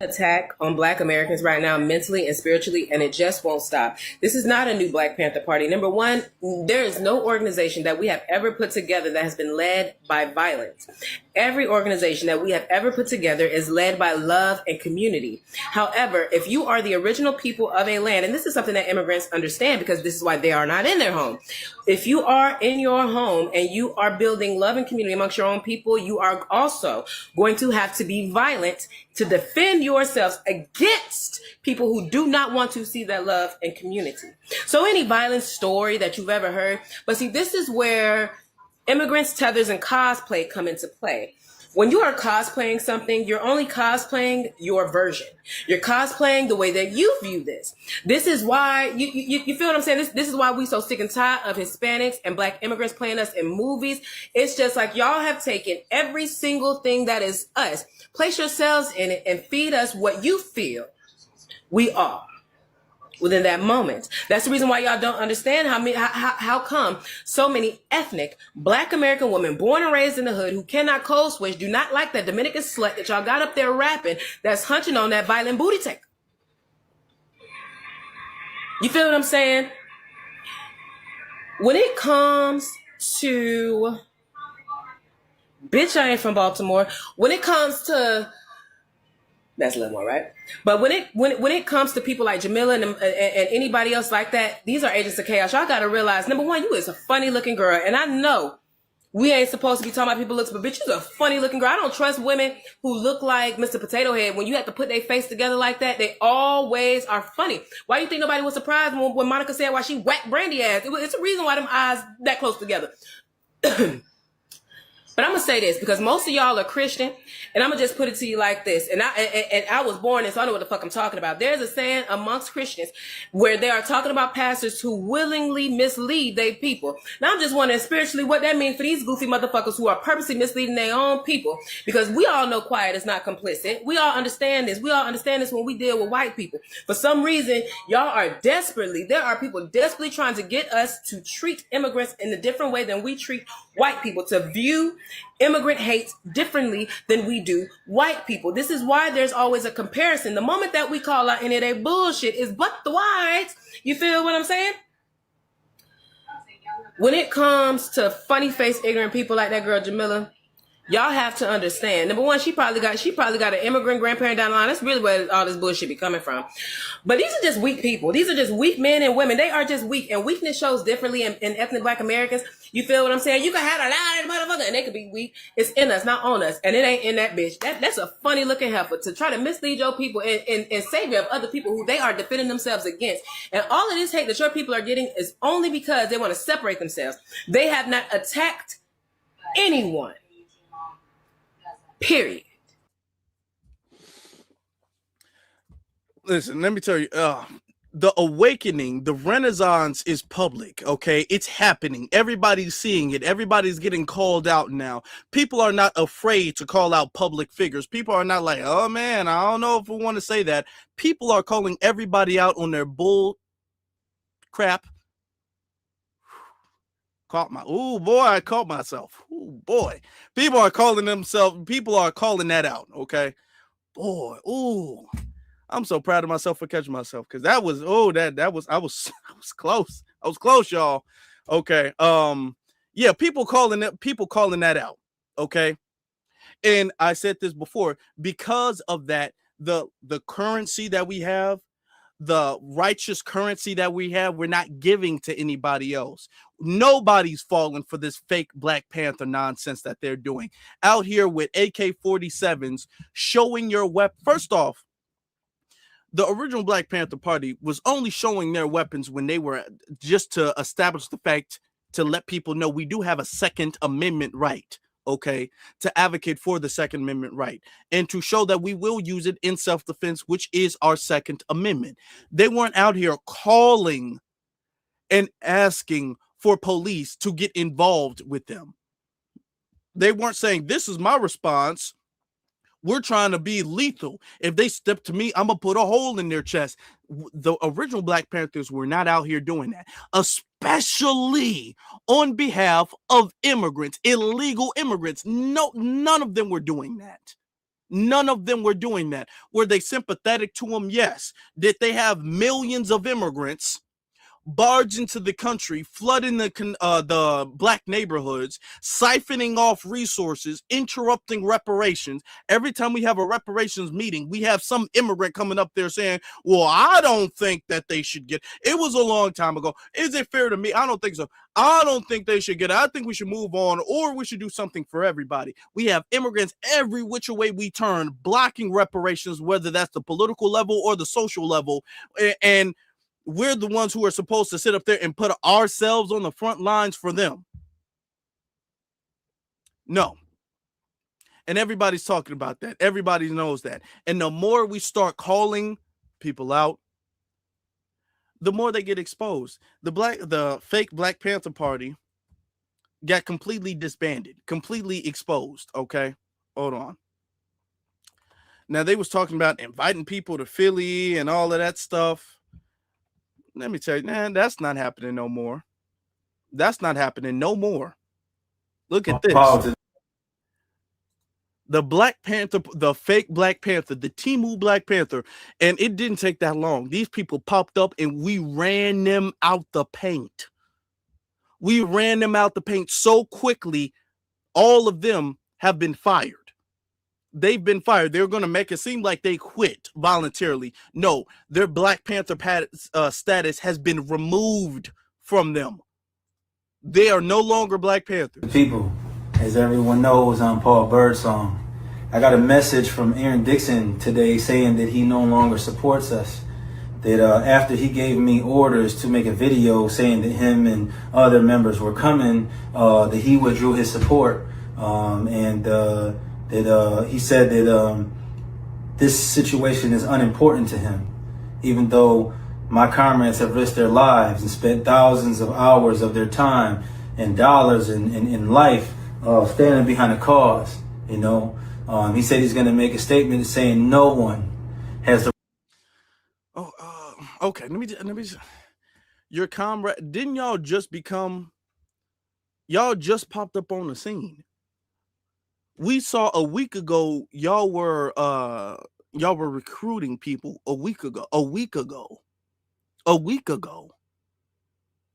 Attack on Black Americans right now, mentally and spiritually, and it just won't stop. This is not a new Black Panther Party. Number one, there is no organization that we have ever put together that has been led by violence. Every organization that we have ever put together is led by love and community. However, if you are the original people of a land, and this is something that immigrants understand because this is why they are not in their home. If you are in your home and you are building love and community amongst your own people, you are also going to have to be violent to defend yourselves against people who do not want to see that love and community. So any violent story that you've ever heard, but see, this is where immigrants, tethers, and cosplay come into play. When you are cosplaying something, you're only cosplaying your version. You're cosplaying the way that you view this. This is why, you feel what I'm saying? This is why we so sick and tired of Hispanics and Black immigrants playing us in movies. It's just like y'all have taken every single thing that is us, place yourselves in it, and feed us what you feel we are within that moment. That's the reason why y'all don't understand how come so many ethnic Black American women born and raised in the hood who cannot code switch, do not like that Dominican slut that y'all got up there rapping that's hunching on that violent booty taker. You feel what I'm saying? When it comes to, bitch, I ain't from Baltimore. When it comes to, that's a little more, right? But when it comes to people like Jamila and anybody else like that, these are agents of chaos. Y'all got to realize, number one, you is a funny looking girl. And I know we ain't supposed to be talking about people looks, but bitch, you's a funny looking girl. I don't trust women who look like Mr. Potato Head. When you have to put their face together like that, they always are funny. Why do you think nobody was surprised when Monica said why she whacked Brandy ass? It's a reason why them eyes that close together. But I'm gonna say this because most of y'all are Christian, and I'm gonna just put it to you like this. And I was born in, so I know what the fuck I'm talking about. There's a saying amongst Christians where they are talking about pastors who willingly mislead their people. Now I'm just wondering spiritually what that means for these goofy motherfuckers who are purposely misleading their own people. Because we all know quiet is not complicit. We all understand this. We all understand this when we deal with white people. For some reason, y'all are there are people desperately trying to get us to treat immigrants in a different way than we treat white people, to view immigrant hate differently than we do white people. This is why there's always a comparison. The moment that we call out any of that bullshit is but the whites. You feel what I'm saying? When it comes to funny face ignorant people like that girl Jamila, y'all have to understand. Number one, she probably got an immigrant grandparent down the line. That's really where all this bullshit be coming from. But these are just weak people. These are just weak men and women. They are just weak. And weakness shows differently in ethnic Black Americans. You feel what I'm saying? You can have a loud motherfucker and they could be weak. It's in us, not on us. And it ain't in that bitch. That's a funny looking heifer to try to mislead your people and savior of other people who they are defending themselves against. And all of this hate that your people are getting is only because they want to separate themselves. They have not attacked anyone. Period. Listen, let me tell you, the awakening, the renaissance is public, okay? It's happening. Everybody's seeing it. Everybody's getting called out now. People are not afraid to call out public figures. People are not like, oh man, I don't know if we want to say that. People are calling everybody out on their bull crap. I caught myself. Oh boy. People are calling that out, okay? Boy, I'm so proud of myself for catching myself because I was close. I was close, y'all. Okay. Yeah, people calling that out. Okay. And I said this before, because of that, the currency that we have, the righteous currency that we have, we're not giving to anybody else. Nobody's falling for this fake Black Panther nonsense that they're doing out here with AK-47s, showing your weapon. First off, the original Black Panther Party was only showing their weapons when they were just to establish the fact, to let people know we do have a Second Amendment right, okay, to advocate for the Second Amendment right, and to show that we will use it in self-defense, which is our Second Amendment. They weren't out here calling and asking for police to get involved with them. They weren't saying, this is my response. We're trying to be lethal. If they step to me, I'm going to put a hole in their chest. The original Black Panthers were not out here doing that, especially on behalf of immigrants, illegal immigrants. No, none of them were doing that. None of them were doing that. Were they sympathetic to them? Yes. Did they have millions of immigrants barge into the country, flooding the Black neighborhoods, siphoning off resources, interrupting reparations? Every time we have a reparations meeting, we have some immigrant coming up there saying, well, I don't think that they should get it. Was a long time ago. Is it fair to me? I don't think so. I don't think they should get it. I think we should move on, or we should do something for everybody. We have immigrants every which way we turn, blocking reparations, whether that's the political level or the social level. And we're the ones who are supposed to sit up there and put ourselves on the front lines for them. No. And everybody's talking about that. Everybody knows that. And the more we start calling people out, the more they get exposed. The fake Black Panther Party got completely disbanded, completely exposed. Okay, hold on. Now they was talking about inviting people to Philly and all of that stuff. Let me tell you, man, that's not happening no more. That's not happening no more. Look at this. The Black Panther, the fake Black Panther, the Temu Black Panther, and it didn't take that long. These people popped up and we ran them out the paint. We ran them out the paint so quickly, all of them have been fired. They've been fired. They're going to make it seem like they quit voluntarily. No, their Black Panther status has been removed from them. They are no longer Black Panthers. People, as everyone knows, I'm Paul Birdsong. I got a message from Aaron Dixon today saying that he no longer supports us. That after he gave me orders to make a video saying that him and other members were coming, that he withdrew his support. That he said that this situation is unimportant to him, even though my comrades have risked their lives and spent thousands of hours of their time and dollars and life standing behind a cause. You know, he said he's going to make a statement saying no one has the. Okay, let me. Your comrade, didn't y'all just become? Y'all just popped up on the scene. We saw a week ago y'all were recruiting people a week ago.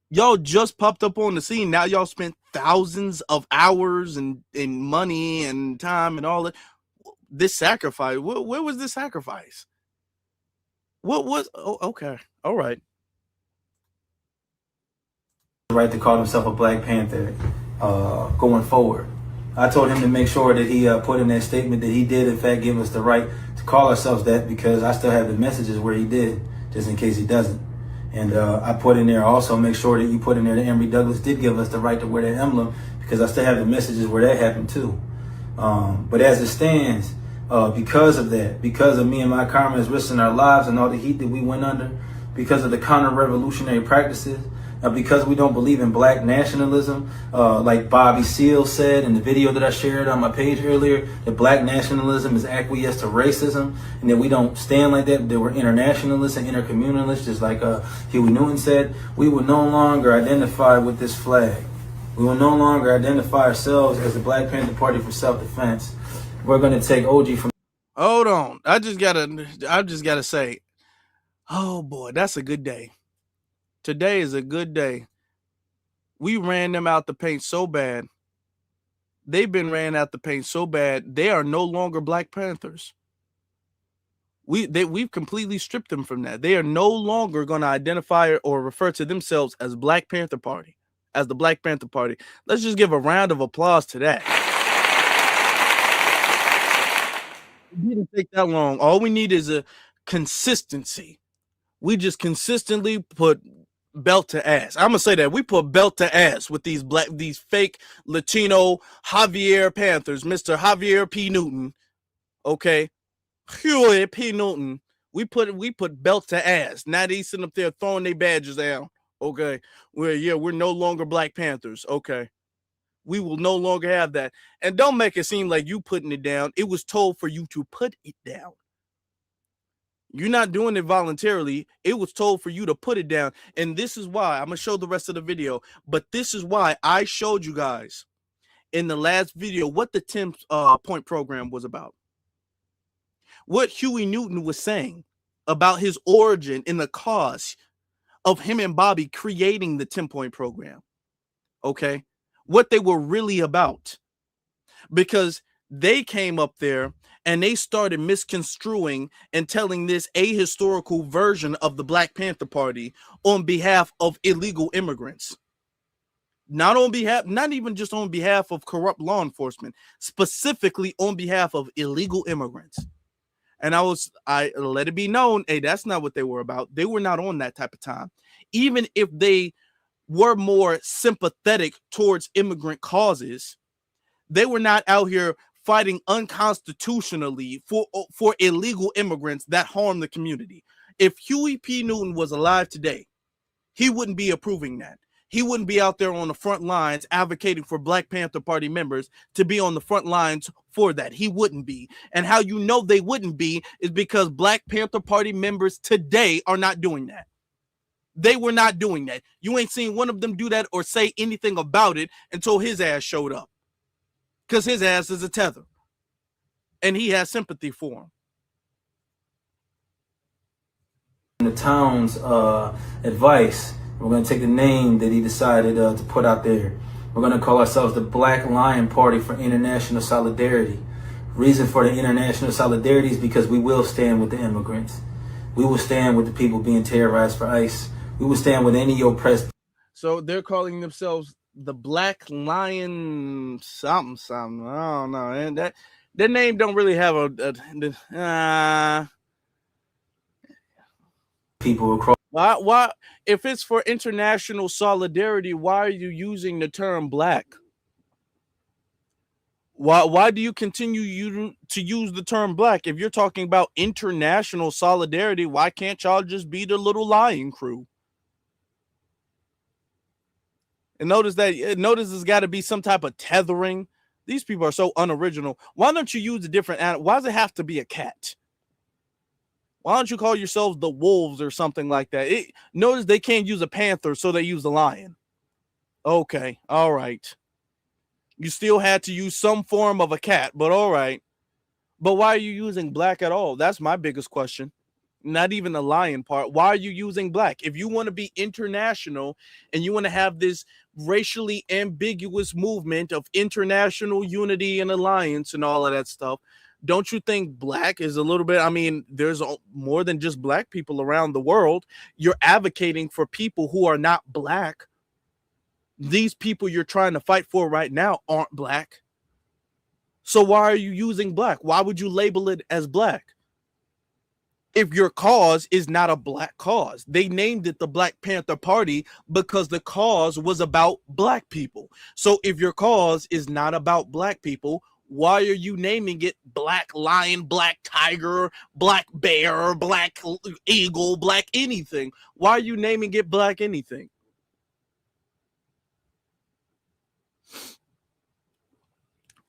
Y'all just popped up on the scene. Now y'all spent thousands of hours and money and time and all that. This sacrifice, where was this sacrifice? What was okay. All right. Right to call himself a Black Panther going forward. I told him to make sure that he put in that statement that he did in fact give us the right to call ourselves that, because I still have the messages where he did, just in case he doesn't. And I put in there also, make sure that you put in there that Emory Douglas did give us the right to wear that emblem, because I still have the messages where that happened too. But as it stands, because of that, because of me and my comrades risking our lives and all the heat that we went under, because of the counter-revolutionary practices, because we don't believe in Black nationalism, like Bobby Seale said in the video that I shared on my page earlier, that Black nationalism is acquiesced to racism, and that we don't stand like that we're internationalists and intercommunalists, just like Huey Newton said. We will no longer identify with this flag. We will no longer identify ourselves as the Black Panther Party for self-defense. We're going to take OG from. Hold on. I just gotta say, oh boy, that's a good day. Today is a good day. We ran them out the paint so bad. They've been ran out the paint so bad. They are no longer Black Panthers. We've completely stripped them from that. They are no longer going to identify or refer to themselves as Black Panther Party, as the Black Panther Party. Let's just give a round of applause to that. It didn't take that long. All we need is a consistency. We just consistently put belt to ass. I'm gonna say that we put belt to ass with these fake Latino Javier Panthers, Mr. Javier P. Newton. Okay, Huey P. Newton. We put belt to ass. Now they sitting up there throwing their badges down. Okay, we're no longer Black Panthers. Okay, we will no longer have that. And don't make it seem like you putting it down. It was told for you to put it down. You're not doing it voluntarily. It was told for you to put it down. And this is why I'm going to show the rest of the video. But this is why I showed you guys in the last video what the 10-point program was about. What Huey Newton was saying about his origin and the cause of him and Bobby creating the 10-point program. Okay? What they were really about. Because they came up there and they started misconstruing and telling this ahistorical version of the Black Panther Party on behalf of illegal immigrants. Not even just on behalf of corrupt law enforcement, specifically on behalf of illegal immigrants. And I let it be known, hey, that's not what they were about. They were not on that type of time. Even if they were more sympathetic towards immigrant causes, they were not out here fighting unconstitutionally for illegal immigrants that harm the community. If Huey P. Newton was alive today, he wouldn't be approving that. He wouldn't be out there on the front lines advocating for Black Panther Party members to be on the front lines for that. He wouldn't be. And how you know they wouldn't be is because Black Panther Party members today are not doing that. They were not doing that. You ain't seen one of them do that or say anything about it until his ass showed up. Because his ass is a tether. and he has sympathy for him. The town's advice, we're going to take the name that he decided to put out there. We're going to call ourselves the Black Lion Party for International Solidarity. Reason for the international solidarity is because we will stand with the immigrants. We will stand with the people being terrorized for ICE. We will stand with any oppressed. So they're calling themselves the Black Lion something. I don't know. And that their name don't really have people across. Why if it's for international solidarity, why are you using the term black? Why do you continue to use the term black? If you're talking about international solidarity, why can't y'all just be the little lion crew? And notice there's got to be some type of tethering. These people are so unoriginal. Why don't you use a different animal? Why does it have to be a cat? Why don't you call yourselves the wolves or something like that? Notice they can't use a panther, so they use a lion. Okay, all right. You still had to use some form of a cat, but all right. But why are you using black at all? That's my biggest question. Not even the lion part. Why are you using black? If you want to be international and you want to have this racially ambiguous movement of international unity and alliance and all of that stuff, don't you think black is a little bit, I mean, there's more than just black people around the world. You're advocating for people who are not black. These people you're trying to fight for right now aren't black. So why are you using black? Why would you label it as black? If your cause is not a black cause. They named it the Black Panther Party because the cause was about black people. So if your cause is not about black people, why are you naming it Black Lion, Black Tiger, Black Bear, Black Eagle, Black anything? Why are you naming it Black anything?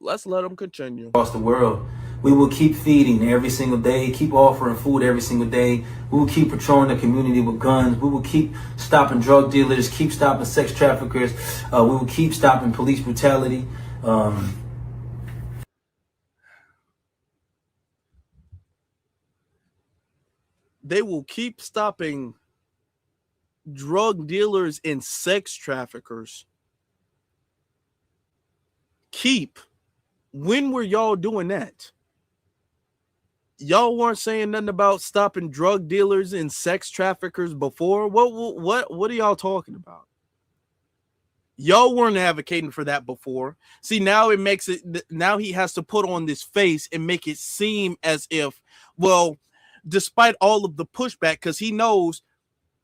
Let's let them continue. Across the world, we will keep feeding every single day, keep offering food every single day. We will keep patrolling the community with guns. We will keep stopping drug dealers, keep stopping sex traffickers. We will keep stopping police brutality. They will keep stopping drug dealers and sex traffickers. Keep. When were y'all doing that? Y'all weren't saying nothing about stopping drug dealers and sex traffickers before. What are y'all talking about? Y'all weren't advocating for that before. See, now it makes it, now he has to put on this face and make it seem as if, well, despite all of the pushback, because he knows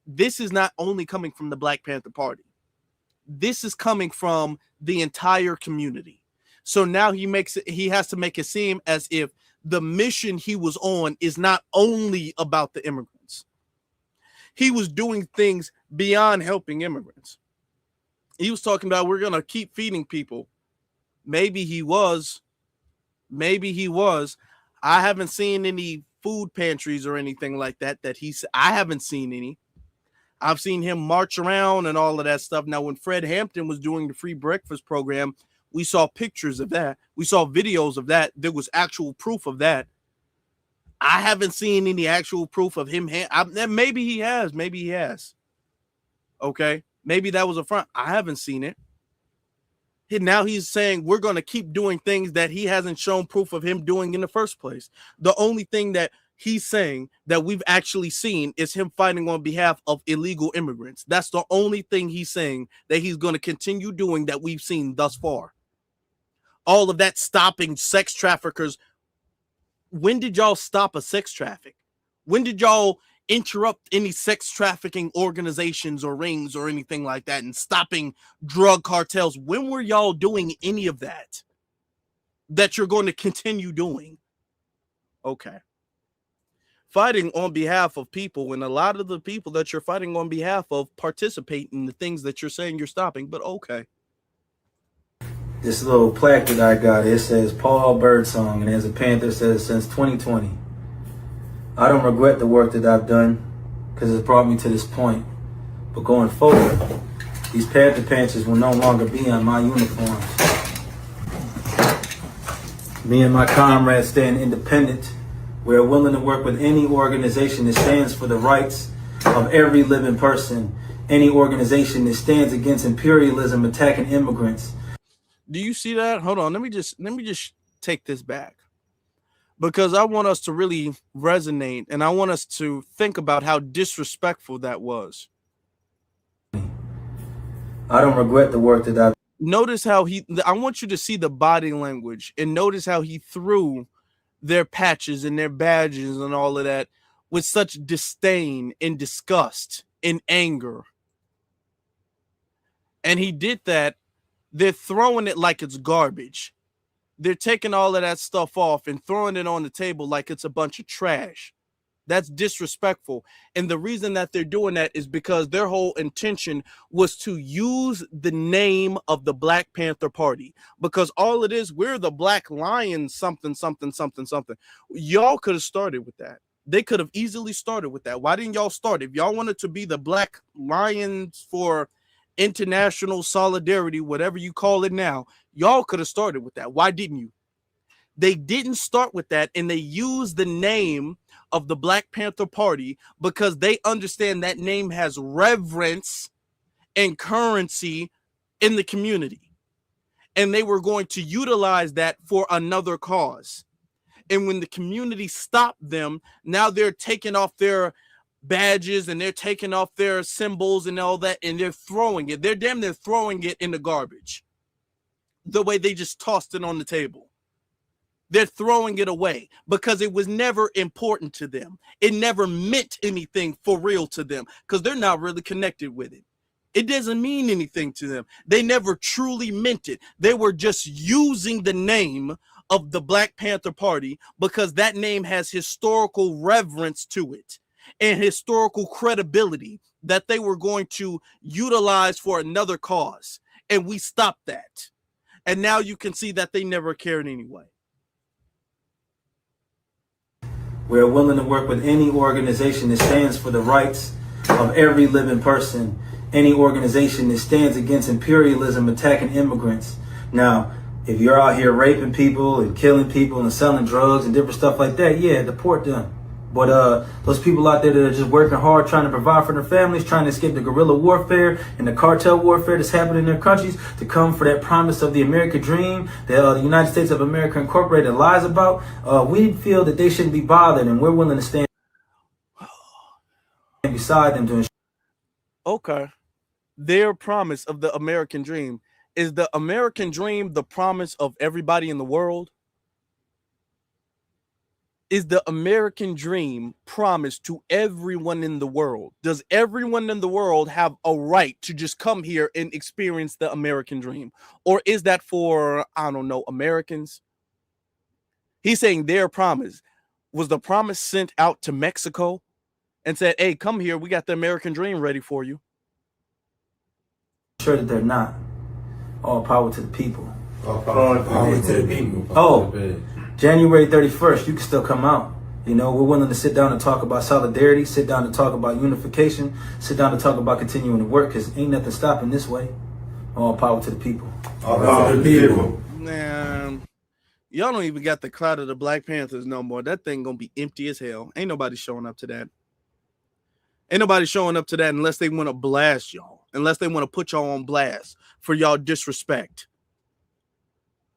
this is not only coming from the Black Panther Party. This is coming from the entire community. So now he has to make it seem as if the mission he was on is not only about the immigrants. He was doing things beyond helping immigrants. He was talking about, we're going to keep feeding people. Maybe he was. Maybe he was. I haven't seen any food pantries or anything like that I haven't seen any. I've seen him march around and all of that stuff. Now, when Fred Hampton was doing the free breakfast program, we saw pictures of that. We saw videos of that. There was actual proof of that. I haven't seen any actual proof of him. Maybe he has. Maybe he has. Okay. Maybe that was a front. I haven't seen it. Now he's saying we're going to keep doing things that he hasn't shown proof of him doing in the first place. The only thing that he's saying that we've actually seen is him fighting on behalf of illegal immigrants. That's the only thing he's saying that he's going to continue doing that we've seen thus far. All of that stopping sex traffickers. When did y'all stop a sex traffic? When did y'all interrupt any sex trafficking organizations or rings or anything like that and stopping drug cartels? When were y'all doing any of that you're going to continue doing? Okay. Fighting on behalf of people, and a lot of the people that you're fighting on behalf of participate in the things that you're saying you're stopping, but okay. This little plaque that I got, it says Paul Birdsong, and as a Panther says since 2020. I don't regret the work that I've done because it's brought me to this point. But going forward, these Panther patches will no longer be on my uniforms. Me and my comrades stand independent. We are willing to work with any organization that stands for the rights of every living person. Any organization that stands against imperialism attacking immigrants. Do you see that? Hold on. Let me just take this back, because I want us to really resonate, and I want us to think about how disrespectful that was. I don't regret the work that I've. Notice how I want you to see the body language, and notice how he threw their patches and their badges and all of that with such disdain and disgust and anger. And he did that. They're throwing it like it's garbage. They're taking all of that stuff off and throwing it on the table like it's a bunch of trash. That's disrespectful. And the reason that they're doing that is because their whole intention was to use the name of the Black Panther Party. Because all it is, we're the Black Lions, something, something, something, something. Y'all could have started with that. They could have easily started with that. Why didn't y'all start? If y'all wanted to be the Black Lions for international solidarity, whatever you call it now, y'all could have started with that. Why didn't you? They didn't start with that, and they used the name of the Black Panther Party because they understand that name has reverence and currency in the community. And they were going to utilize that for another cause. And when the community stopped them, now they're taking off their badges and they're taking off their symbols and all that, and they're throwing it. They're damn near throwing it in the garbage. The way they just tossed it on the table. They're throwing it away because it was never important to them. It never meant anything for real to them because they're not really connected with it. It doesn't mean anything to them. They never truly meant it. They were just using the name of the Black Panther Party because that name has historical reverence to it and historical credibility that they were going to utilize for another cause. And we stopped that. And now you can see that they never cared anyway. We are willing to work with any organization that stands for the rights of every living person. Any organization that stands against imperialism attacking immigrants. Now, if you're out here raping people and killing people and selling drugs and different stuff like that, yeah, deport them. But those people out there that are just working hard, trying to provide for their families, trying to escape the guerrilla warfare and the cartel warfare that's happening in their countries to come for that promise of the American dream that the United States of America Incorporated lies about, we feel that they shouldn't be bothered, and we're willing to stand beside them to ensure. Okay. Their promise of the American dream. Is the American dream the promise of everybody in the world? Is the American dream promised to everyone in the world? Does everyone in the world have a right to just come here and experience the American dream? Or is that for, I don't know, Americans? He's saying their promise. Was the promise sent out to Mexico and said, hey, come here, we got the American dream ready for you? Sure that they're not. All power to the people. All power to the people. Oh, January 31st, you can still come out. You know, we're willing to sit down and talk about solidarity, sit down and talk about unification, sit down and talk about continuing to work, because ain't nothing stopping this way. All power to the people. All power to the people. Man, y'all don't even got the crowd of the Black Panthers no more. That thing gonna be empty as hell. Ain't nobody showing up to that. Ain't nobody showing up to that unless they want to blast y'all, unless they want to put y'all on blast for y'all disrespect.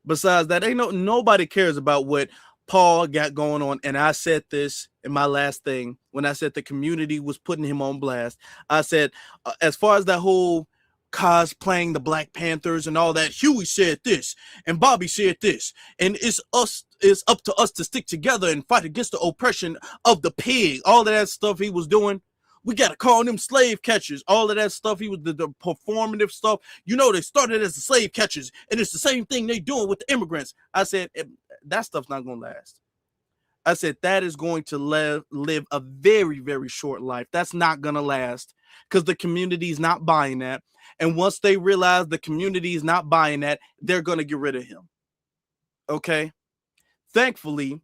Besides that, nobody cares about what Paul got going on. And I said this in my last thing when I said the community was putting him on blast. I said, as far as that whole cosplaying the Black Panthers and all that, Huey said this and Bobby said this, and it's up to us to stick together and fight against the oppression of the pig. All of that stuff he was doing. We got to call them slave catchers. All of that stuff. He was the performative stuff. You know, they started as the slave catchers, and it's the same thing they doing with the immigrants. I said, that stuff's not going to last. I said, that is going to live a very, very short life. That's not going to last because the community is not buying that. And once they realize the community is not buying that, they're going to get rid of him. Okay? Thankfully,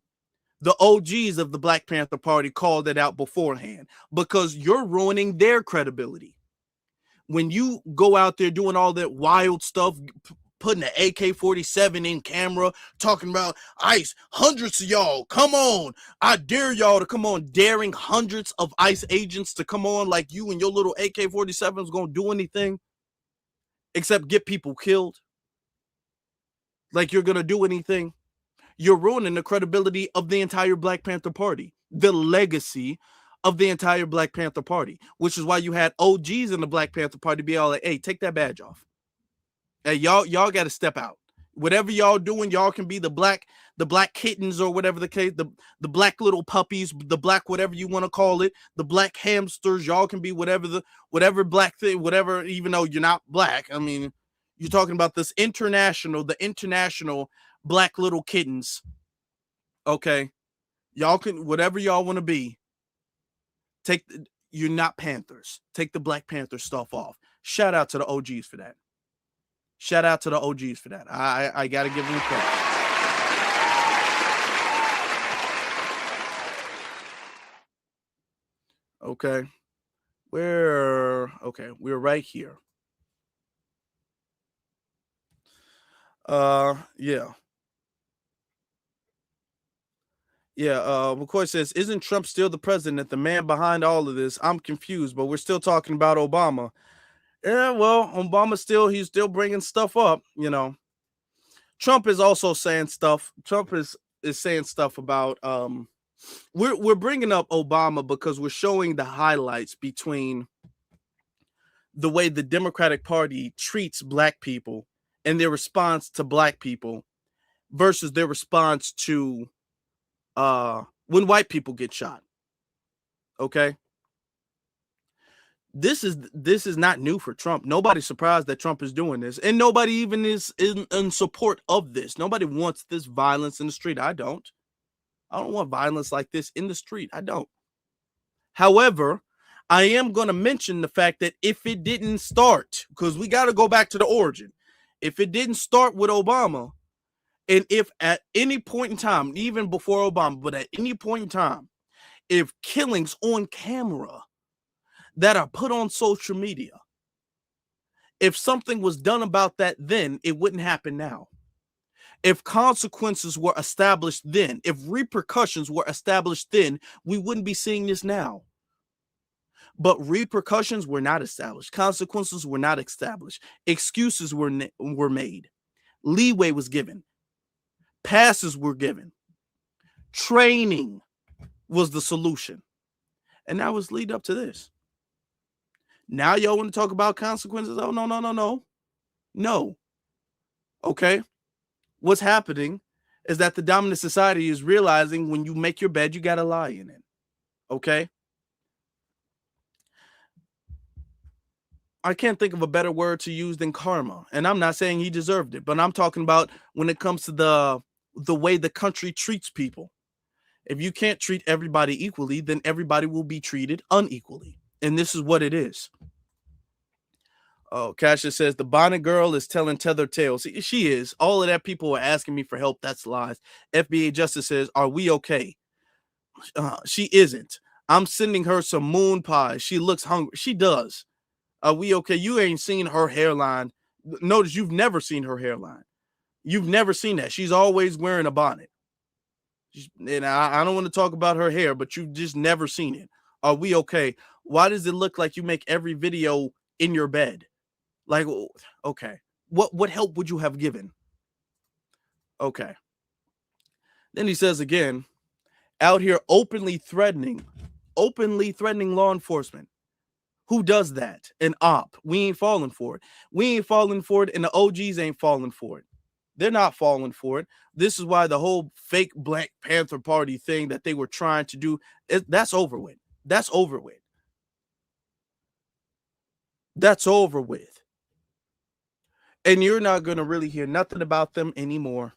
the OGs of the Black Panther Party called it out beforehand because you're ruining their credibility. When you go out there doing all that wild stuff, putting an AK-47 in camera, talking about ICE, hundreds of y'all, come on. I dare y'all to come on, daring hundreds of ICE agents to come on like you and your little AK-47 is going to do anything except get people killed. Like you're going to do anything. You're ruining the credibility of the entire Black Panther Party, the legacy of the entire Black Panther Party, which is why you had OGs in the Black Panther Party be all like, hey, take that badge off. Hey, y'all got to step out. Whatever y'all doing, y'all can be the black kittens or whatever the case, the black little puppies, the black whatever you want to call it, the black hamsters. Y'all can be whatever black thing, whatever, even though you're not black. I mean, you're talking about the international black little kittens. Okay, y'all can whatever y'all want to be. You're not Panthers. Take the Black Panther stuff off. Shout out to the OGs for that. Shout out to the OGs for that. I got to give them credit. Okay. We're right here. Yeah. McCoy says, isn't Trump still the president, the man behind all of this? I'm confused, but we're still talking about Obama. Yeah, well, he's still bringing stuff up, you know. Trump is also saying stuff. Trump is saying stuff about, we're bringing up Obama because we're showing the highlights between the way the Democratic Party treats black people and their response to black people versus their response to when white people get shot. Okay. This is not new for Trump. Nobody's surprised that Trump is doing this, and nobody even is in support of this. Nobody wants this violence in the street. I don't want violence like this in the street. I don't. However, I am going to mention the fact that if it didn't start, because we got to go back to the origin, if it didn't start with Obama, and if at any point in time, even before Obama, but at any point in time, if killings on camera that are put on social media, if something was done about that then, it wouldn't happen now. If consequences were established then, if repercussions were established then, we wouldn't be seeing this now. But repercussions were not established. Consequences were not established. Excuses were made. Leeway was given. Passes were given. Training was the solution. And that was lead up to this. Now y'all want to talk about consequences? Oh, no. Okay. What's happening is that the dominant society is realizing when you make your bed, you got to lie in it. Okay. I can't think of a better word to use than karma. And I'm not saying he deserved it, but I'm talking about when it comes to the way the country treats people. If you can't treat everybody equally, then everybody will be treated unequally. And this is what it is. Oh, Kasia says the Bonnet girl is telling tethered tales. She is. All of that people are asking me for help. That's lies. FBA Justice says, are we okay? She isn't. I'm sending her some moon pies. She looks hungry. She does. Are we okay? You ain't seen her hairline. Notice you've never seen her hairline. You've never seen that. She's always wearing a bonnet. And I don't want to talk about her hair, but you've just never seen it. Are we okay? Why does it look like you make every video in your bed? Like, okay. What help would you have given? Okay. Then he says again, out here openly threatening law enforcement. Who does that? An op. We ain't falling for it. We ain't falling for it, and the OGs ain't falling for it. They're not falling for it. This is why the whole fake Black Panther Party thing that they were trying to do, that's over with. That's over with. That's over with. And you're not going to really hear nothing about them anymore.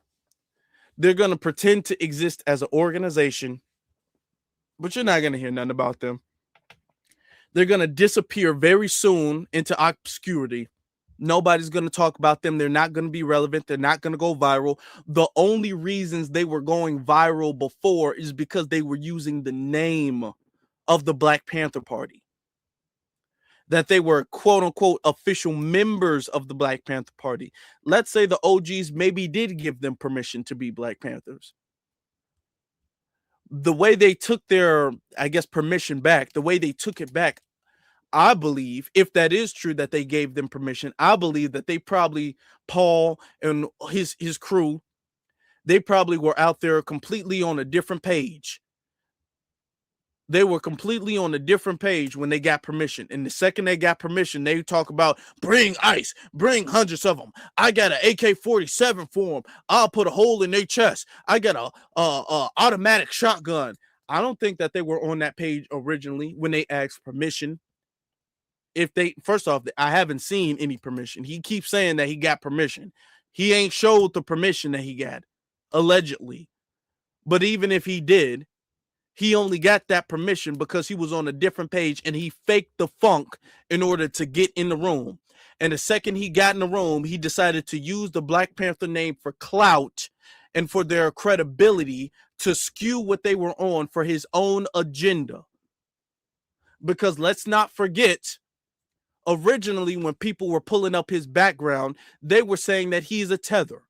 They're going to pretend to exist as an organization, but you're not going to hear nothing about them. They're going to disappear very soon into obscurity. Nobody's going to talk about them. They're not going to be relevant. They're not going to go viral. The only reasons they were going viral before is because they were using the name of the Black Panther Party. that they were quote unquote official members of the Black Panther Party. Let's say the OGs maybe did give them permission to be Black Panthers. The way they took their, I guess, permission back, the way they took it back, I believe, if that is true that they gave them permission, I believe that they probably, Paul and his crew, they probably were out there completely on a different page. They were completely on a different page when they got permission. And the second they got permission, they talk about bring ICE, bring hundreds of them. I got an AK-47 for them. I'll put a hole in their chest. I got a automatic shotgun. I don't think that they were on that page originally when they asked permission. If they, first off, I haven't seen any permission. He keeps saying that he got permission. He ain't showed the permission that he got, allegedly. But even if he did, he only got that permission because he was on a different page and he faked the funk in order to get in the room. And the second he got in the room, he decided to use the Black Panther name for clout and for their credibility to skew what they were on for his own agenda. Because let's not forget, originally when people were pulling up his background, they were saying that he's a tether.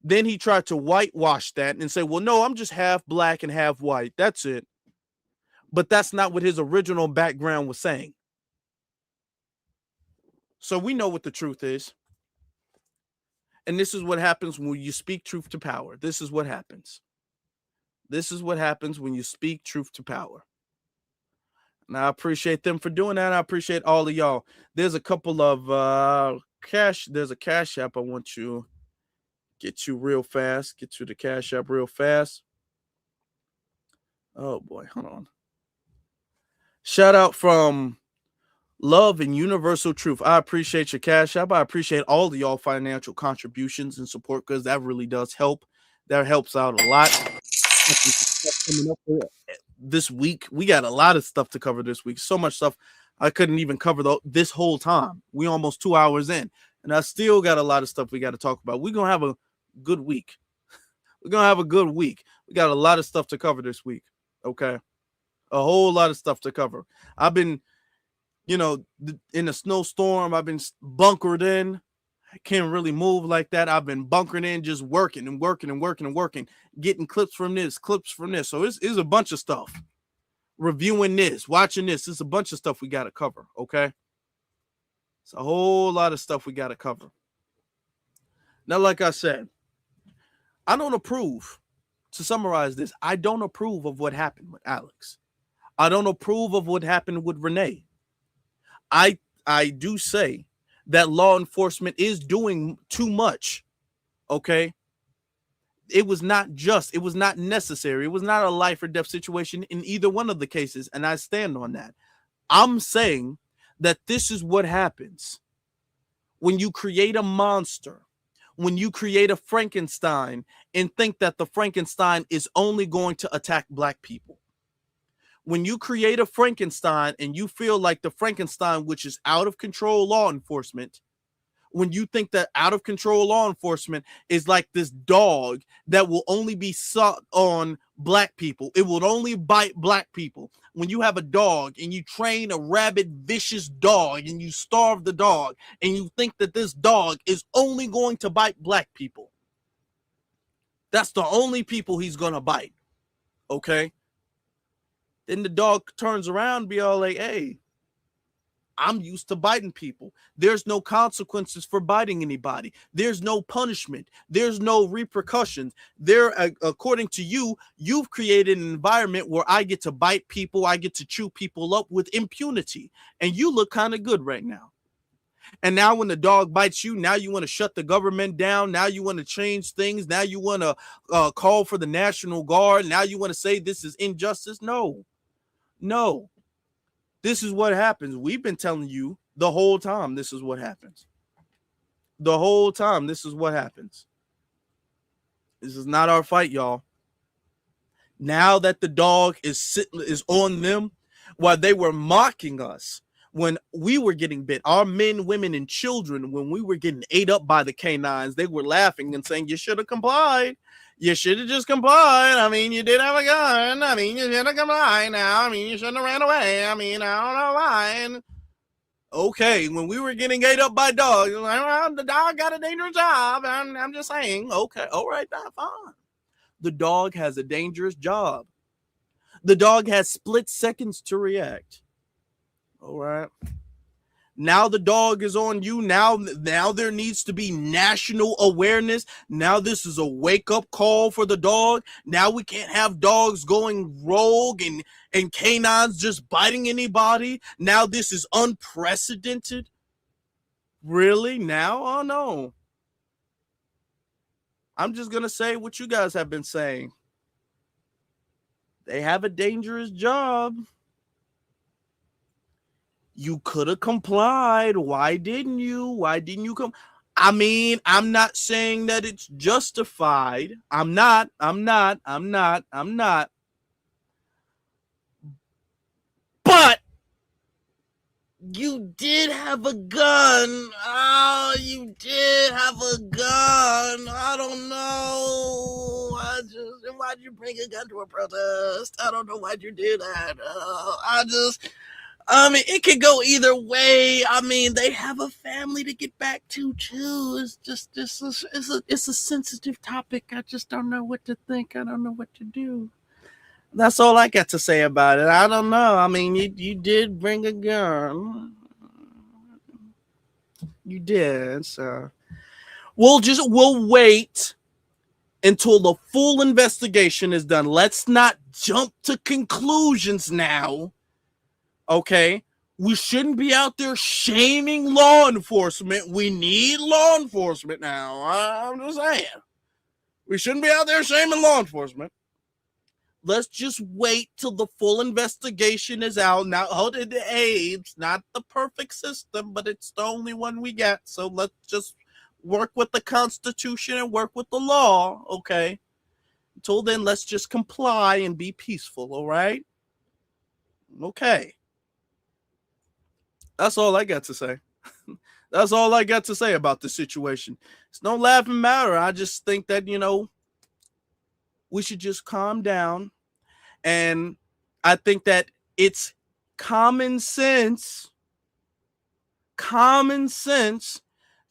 Then he tried to whitewash that and say, well, no, I'm just half black and half white. That's it. But that's not what his original background was saying. So we know what the truth is. And this is what happens when you speak truth to power. This is what happens. This is what happens when you speak truth to power. And I appreciate them for doing that. I appreciate all of y'all. There's a couple of there's a Cash App I want you get you real fast. Get you the Cash App real fast. Oh boy, hold on. Shout out from Love and Universal Truth. I appreciate your Cash App. I appreciate all of y'all financial contributions and support because that really does help. That helps out a lot. This week, we got a lot of stuff to cover this week. So much stuff I couldn't even cover this whole time. We almost 2 hours in, and I still got a lot of stuff we got to talk about. We're gonna have a good week. We're gonna have a good week. We got a lot of stuff to cover this week. Okay, a whole lot of stuff to cover. I've been, in a snowstorm. I've been bunkered in. I can't really move like that. I've been bunkered in, just working and working and working and working, getting clips from this, clips from this. So it's a bunch of stuff. Reviewing this, watching this. It's a bunch of stuff we got to cover, okay? It's a whole lot of stuff we got to cover. Now, like I said, I don't approve. To summarize this, I don't approve of what happened with Alex. I don't approve of what happened with Renee. I do say that law enforcement is doing too much, okay? It was not just, it was not necessary. It was not a life or death situation in either one of the cases, and I stand on that. I'm saying that this is what happens when you create a monster, when you create a Frankenstein and think that the Frankenstein is only going to attack Black people. When you create a Frankenstein and you feel like the Frankenstein, which is out of control law enforcement, when you think that out of control law enforcement is like this dog that will only be sought on Black people, it will only bite Black people. When you have a dog and you train a rabid, vicious dog and you starve the dog and you think that this dog is only going to bite Black people, that's the only people he's going to bite, okay? Then the dog turns around and be all like, hey, I'm used to biting people. There's no consequences for biting anybody. There's no punishment. There's no repercussions. According to you, you've created an environment where I get to bite people. I get to chew people up with impunity. And you look kind of good right now. And now when the dog bites you, now you want to shut the government down. Now you want to change things. Now you want to call for the National Guard. Now you want to say this is injustice. No. This is what happens. We've been telling you the whole time this is what happens. The whole time this is what happens. This is not our fight, y'all. Now that the dog is on them, while they were mocking us when we were getting bit, our men, women, and children, when we were getting ate up by the canines, they were laughing and saying, you should have complied. You should have just complied. I mean, you did have a gun. I mean, you should have complied now. I mean, you shouldn't have ran away. I mean, I don't know why. Okay, when we were getting ate up by dogs, well, the dog got a dangerous job. I'm just saying, okay, all right, that's fine. The dog has a dangerous job. The dog has split seconds to react. All right. Now the dog is on you. Now there needs to be national awareness. Now this is a wake-up call for the dog. Now we can't have dogs going rogue and canines just biting anybody. Now this is unprecedented. Really? Now? Oh no. I'm just going to say what you guys have been saying. They have a dangerous job. You could have complied. Why didn't you? Why didn't you come? I mean, I'm not saying that it's justified. I'm not. But you did have a gun. Oh, you did have a gun. I don't know. Why'd you bring a gun to a protest? I don't know why'd you do that. I mean, it could go either way. I mean, they have a family to get back to too. It's a sensitive topic. I just don't know what to think. I don't know what to do. That's all I got to say about it. I don't know. I mean, you did bring a gun. You did. So we'll wait until the full investigation is done. Let's not jump to conclusions now. Okay, we shouldn't be out there shaming law enforcement. We need law enforcement now. I'm just saying. We shouldn't be out there shaming law enforcement. Let's just wait till the full investigation is out. Now, it's not the perfect system, but it's the only one we got. So let's just work with the Constitution and work with the law, okay? Until then, let's just comply and be peaceful, all right? Okay. That's all I got to say. That's all I got to say about the situation. It's no laughing matter. I just think that, we should just calm down. And I think that it's common sense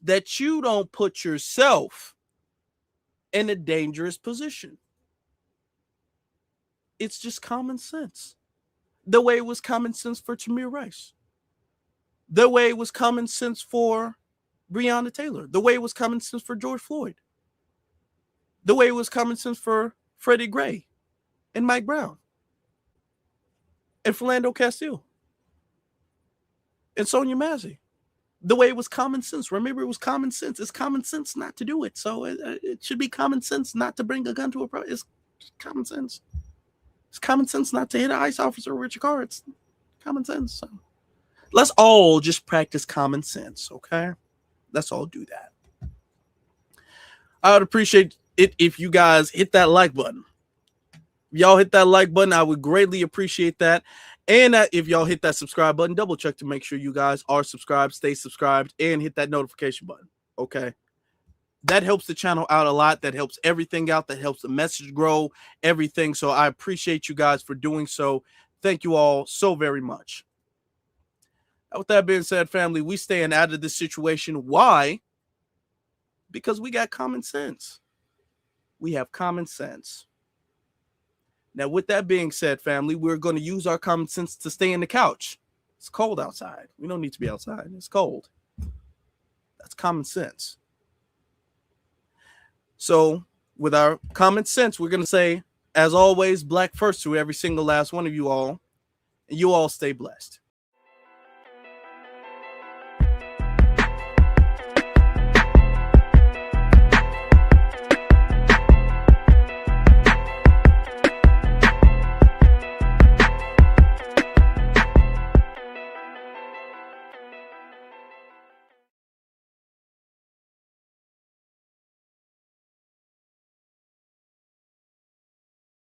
that you don't put yourself in a dangerous position. It's just common sense. The way it was common sense for Tamir Rice. The way it was common sense for Breonna Taylor. The way it was common sense for George Floyd. The way it was common sense for Freddie Gray and Mike Brown and Philando Castile and Sonia Mazzei. The way it was common sense. Remember, it was common sense. It's common sense not to do it. So it should be common sense not to bring a gun to a protest. It's common sense. It's common sense not to hit an ICE officer with your car. It's common sense. So let's all just practice common sense, okay? Let's all do that. I would appreciate it if you guys hit that like button. If y'all hit that like button, I would greatly appreciate that. And if y'all hit that subscribe button, double check to make sure you guys are subscribed, stay subscribed, and hit that notification button, okay? That helps the channel out a lot. That helps everything out. That helps the message grow, everything. So I appreciate you guys for doing so. Thank you all so very much. With that being said, family, we staying out of this situation. Why? Because we got common sense. We have common sense. Now, with that being said, family, we're going to use our common sense to stay in the couch. It's cold outside. We don't need to be outside. It's cold. That's common sense. So, with our common sense, we're going to say, as always, Black first to every single last one of you all. And you all stay blessed.